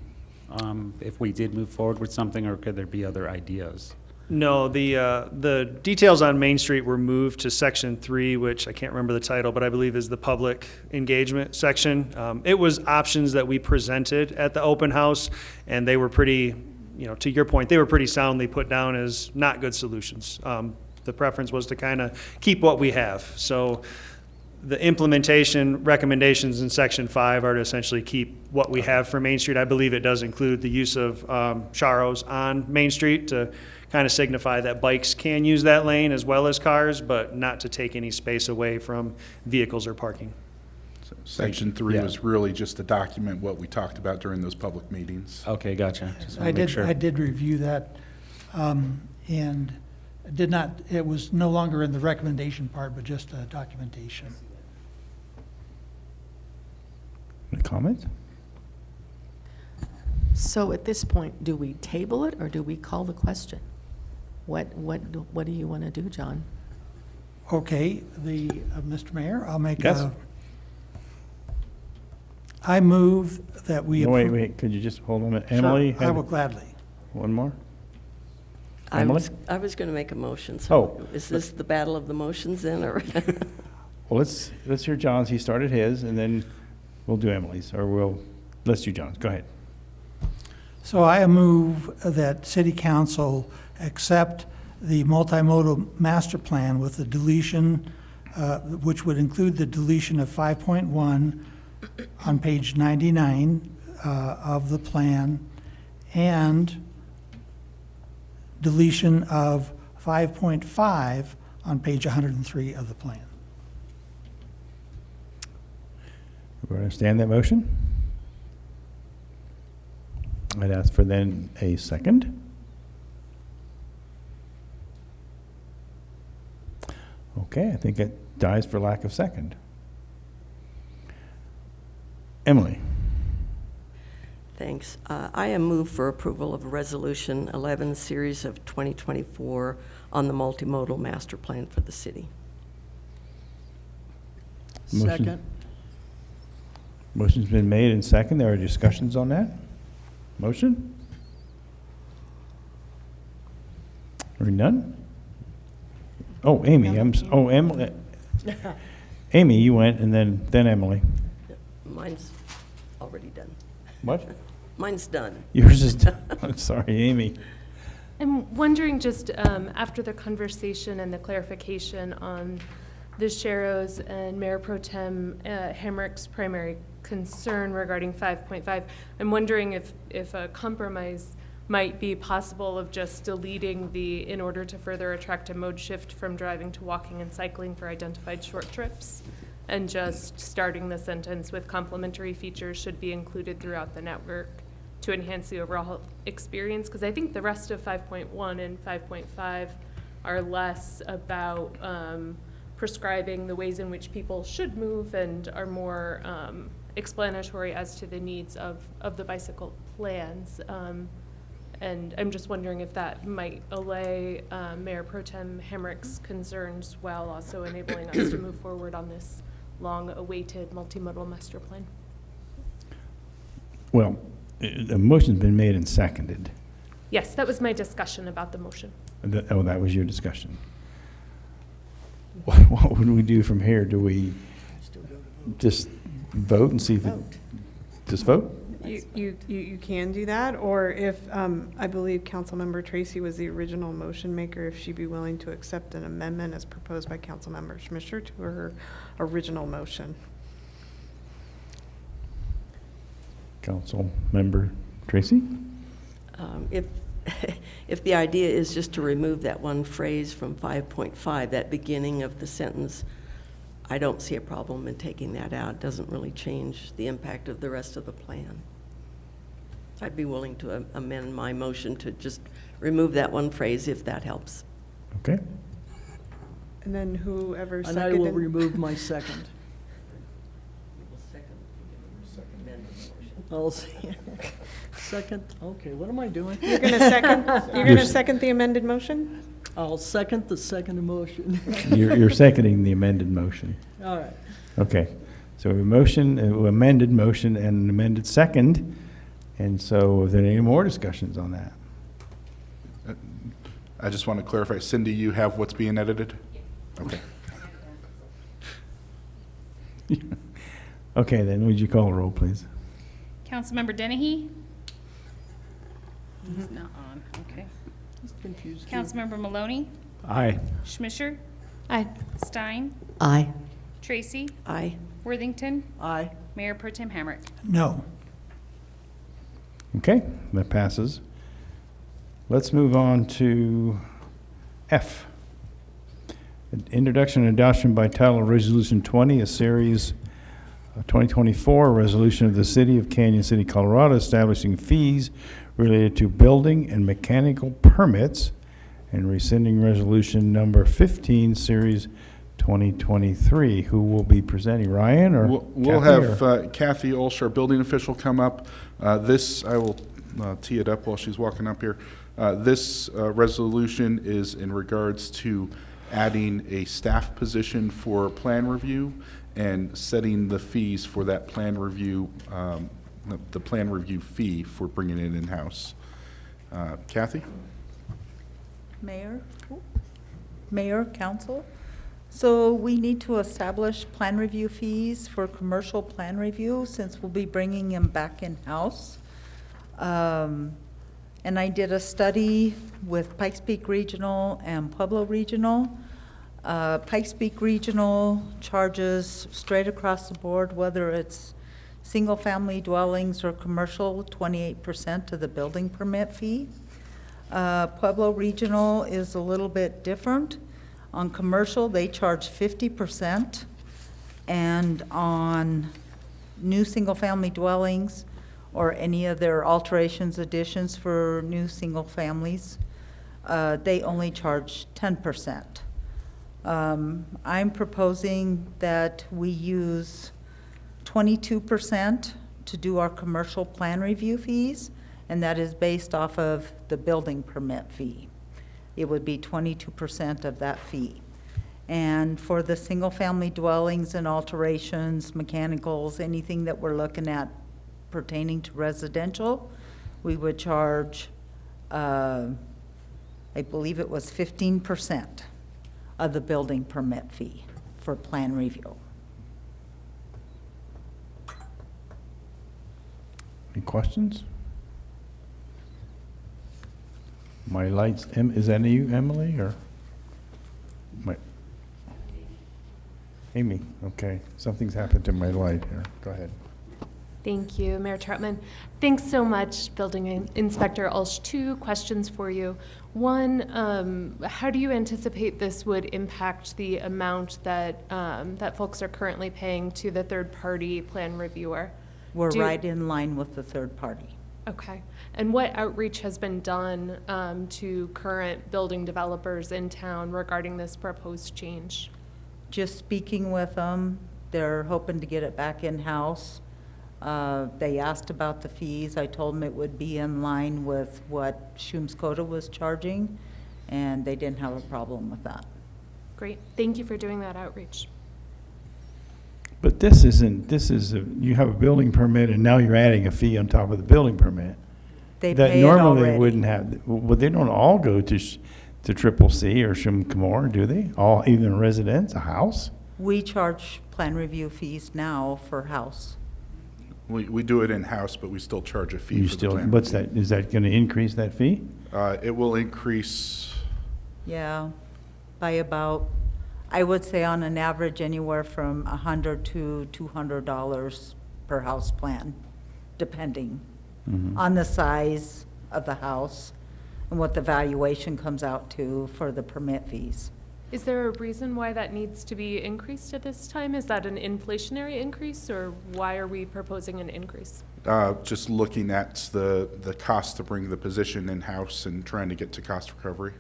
if we did move forward with something, or could there be other ideas? No, the details on Main Street were moved to Section 3, which I can't remember the title, but I believe is the public engagement section. It was options that we presented at the open house, and they were pretty, to your point, they were pretty soundly put down as not good solutions. The preference was to kind of keep what we have. So the implementation recommendations in Section 5 are to essentially keep what we have for Main Street. I believe it does include the use of Charos on Main Street to kind of signify that bikes can use that lane as well as cars, but not to take any space away from vehicles or parking. So Section 3 Yeah. was really just to document what we talked about during those public meetings. Okay, gotcha. Just wanna I make did, sure. I did review that, and did not, it was no longer in the recommendation part, but just documentation. Any comments? So at this point, do we table it or do we call the question? What do you want to do, John? Okay, Mr. Mayor, I'll make Yes. I move that we. No, approve- wait, could you just hold on a minute? Sure, Emily? I had will gladly. One more? I Emily? was going to make a motion, Oh. so is this the battle of the motions then, or? Well, let's hear John's. He started his, and then we'll do Emily's, or let's do John's. Go ahead. So I move that City Council accept the multimodal master plan with the deletion, which would include the deletion of 5.1 on page 99 of the plan, and deletion of 5.5 on page 103 of the plan. Everybody understand that motion? I'd ask for then a second. Okay, I think it dies for lack of second. Emily? Thanks. I am moved for approval of Resolution 11, Series of 2024 on the multimodal master plan for the city. Motion- Motion's been made and second. There are discussions on that? Motion? Hearing none? Oh, Amy, Emily. Amy, you went, and then Emily. Mine's already done. What? Mine's done. Yours is, I'm sorry, Amy. I'm wondering just after the conversation and the clarification on the Sharrows and Mayor Pro Tem Hamrick's primary concern regarding 5.5, I'm wondering if a compromise might be possible of just deleting the "in order to further attract a mode shift from driving to walking and cycling for identified short trips," and just starting the sentence with "complementary features should be included throughout the network to enhance the overall experience," because I think the rest of 5.1 and 5.5 are less about prescribing the ways in which people should move and are more explanatory as to the needs of the bicycle plans. And I'm just wondering if that might allay Mayor Pro Tem Hamrick's concerns while also enabling us to move forward on this long-awaited multimodal master plan. Well, a motion's been made and seconded. Yes, that was my discussion about the motion. Oh, that was your discussion. What would we do from here? Do we just vote and see if it, just vote? You can do that, or if, I believe Councilmember Tracy was the original motion maker, if she'd be willing to accept an amendment as proposed by Councilmember Schmischer to her original motion. Council Member Tracy? If the idea is just to remove that one phrase from 5.5, that beginning of the sentence, I don't see a problem in taking that out. It doesn't really change the impact of the rest of the plan. I'd be willing to amend my motion to just remove that one phrase if that helps. Okay. And then whoever And I seconded. will remove my second. I'll see. Second, okay, what am I doing? You're gonna second the amended motion? I'll second the second motion. You're seconding the amended motion. All right. Okay, so a motion, amended motion and an amended second. And so is there any more discussions on that? I just want to clarify, Cindy, you have what's being edited? Okay. Okay, then would you call the roll, please? Councilmember Dennehy? He's not on, okay. He's confused. Councilmember Maloney? Aye. Schmisher? Aye. Stein? Aye. Tracy? Aye. Worthington? Aye. Mayor Pro Tem Hamrick? No. Okay, that passes. Let's move on to F. Introduction and adoption by title of Resolution 20, a series of 2024 resolution of the City of Canyon City, Colorado, establishing fees related to building and mechanical permits and rescinding resolution number 15, series 2023. Who will be presenting, Ryan or We'll Kathy, have Kathy Olsh, our building official, come up. This, I will tee it up while she's walking up here. This resolution is in regards to adding a staff position for plan review and setting the fees for that plan review, the plan review fee for bringing it in-house. Kathy? Mayor, Council. So we need to establish plan review fees for commercial plan review since we'll be bringing them back in-house. And I did a study with Pikes Peak Regional and Pueblo Regional. Pikes Peak Regional charges straight across the board, whether it's single-family dwellings or commercial, 28% of the building permit fee. Pueblo Regional is a little bit different. On commercial, they charge 50%, and on new single-family dwellings or any of their alterations, additions for new single families, they only charge 10%. I'm proposing that we use 22% to do our commercial plan review fees, and that is based off of the building permit fee. It would be 22% of that fee. And for the single-family dwellings and alterations, mechanicals, anything that we're looking at pertaining to residential, we would charge, I believe it was 15% of the building permit fee for plan review. Any questions? My lights, is that you, Emily, or? Amy, okay. Something's happened to my light here. Go ahead. Thank you, Mayor Troutman. Thanks so much, Building Inspector Ulsh. 2 questions for you. One, how do you anticipate this would impact the amount that that folks are currently paying to the third-party plan reviewer? We're right in line with the third party. Okay. And what outreach has been done to current building developers in town regarding this proposed change? Just speaking with them, they're hoping to get it back in-house. They asked about the fees. I told them it would be in line with what Schumskota was charging, and they didn't have a problem with that. Great. Thank you for doing that outreach. But this isn't, you have a building permit and now you're adding a fee on top of the building permit. They That pay it normally already. they wouldn't have, well, they don't all go to Triple C or Shumcamore, do they? All, even a residence, a house? We charge plan review fees now for house. We do it in-house, but we still charge a fee You for the still, plan. what's that, is that gonna increase that fee? It will increase, Yeah, by about, I would say on an average, anywhere from $100 to $200 per house plan, depending on the size of the house and what the valuation comes out to for the permit fees. Is there a reason why that needs to be increased at this time? Is that an inflationary increase, or why are we proposing an increase? just looking at the cost to bring the position in-house and trying to get to cost recovery.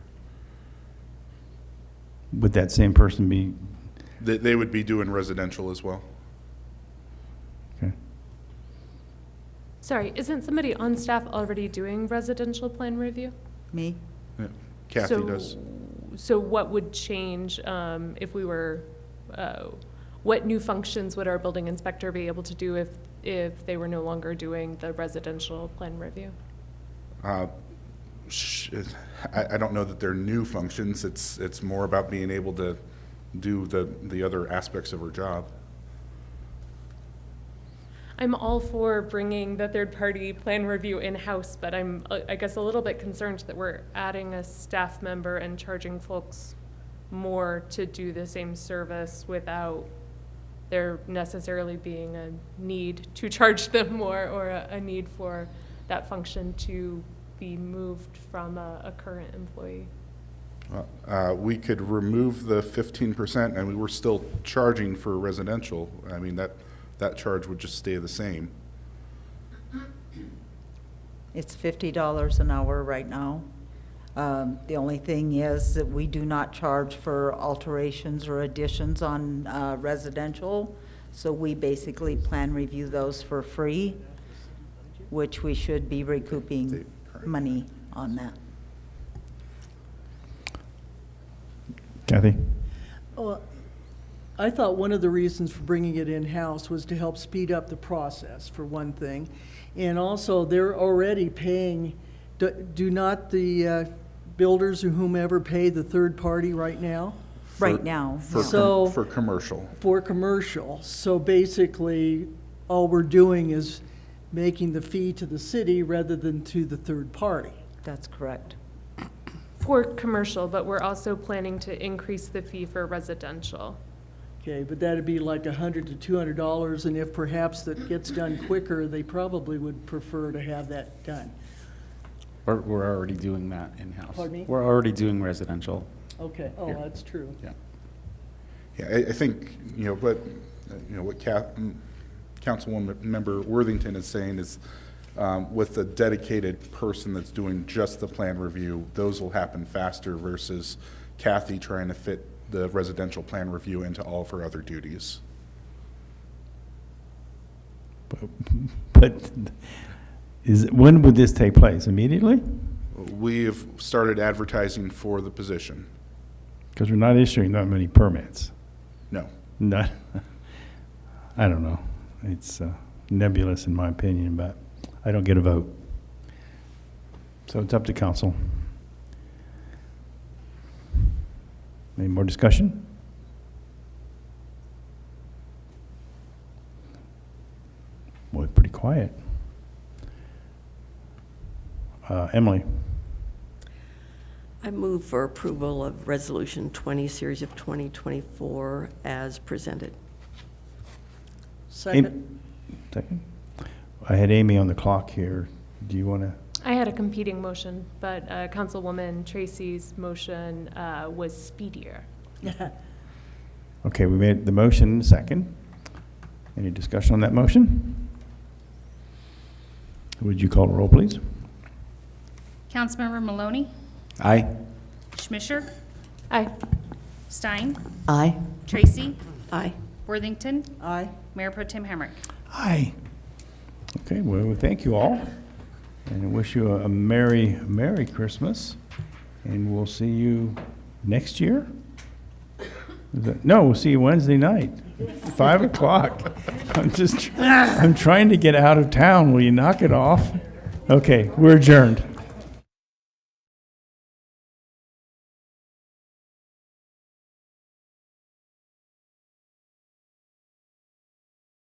Would that same person be, They would be doing residential as well. okay? Sorry, isn't somebody on staff already doing residential plan review? Me? Yeah. Kathy So does. so what would change if we were, what new functions would our building inspector be able to do if they were no longer doing the residential plan review? I don't know that they're new functions. It's more about being able to do the other aspects of her job. I'm all for bringing the third-party plan review in-house, but I'm, I guess, a little bit concerned that we're adding a staff member and charging folks more to do the same service without there necessarily being a need to charge them more or a need for that function to be moved from a current employee. We could remove the 15%, and we were still charging for residential. I mean, that charge would just stay the same. It's $50 an hour right now. The only thing is that we do not charge for alterations or additions on residential, so we basically plan review those for free, which we should be recouping money on that. Kathy? Well, I thought one of the reasons for bringing it in-house was to help speed up the process, for one thing. And also, they're already paying, do not the builders or whomever pay the third party right now? Right now. For commercial. For commercial. So basically, all we're doing is making the fee to the city rather than to the third party. That's correct. For commercial, but we're also planning to increase the fee for residential. Okay, but that'd be like $100 to $200, and if perhaps that gets done quicker, they probably would prefer to have that done. We're already doing that in-house. Pardon me? We're already doing residential. Okay, oh, Here. that's true. Yeah. Yeah, I think, what Councilwoman Member Worthington is saying is, with a dedicated person that's doing just the plan review, those will happen faster versus Kathy trying to fit the residential plan review into all of her other duties. But when would this take place? Immediately? We have started advertising for the position. Because we're not issuing that many permits. No. Not, I don't know. It's nebulous in my opinion, but I don't get a vote. So it's up to council. Any more discussion? Boy, pretty quiet. Emily? I move for approval of Resolution 20, Series of 2024 as presented. Second. Second. I had Amy on the clock here. Do you want to? I had a competing motion, but Councilwoman Tracy's motion was speedier. Okay, we made the motion second. Any discussion on that motion? Would you call the roll, please? Councilmember Maloney? Aye. Schmisher? Aye. Stein? Aye. Tracy? Aye. Worthington? Aye. Mayor Pro Tem Hamrick? Aye. Okay, well, thank you all. And I wish you a Merry Christmas. And we'll see you next year? No, we'll see you Wednesday night, 5 o'clock. I'm trying to get out of town. Will you knock it off? Okay, we're adjourned.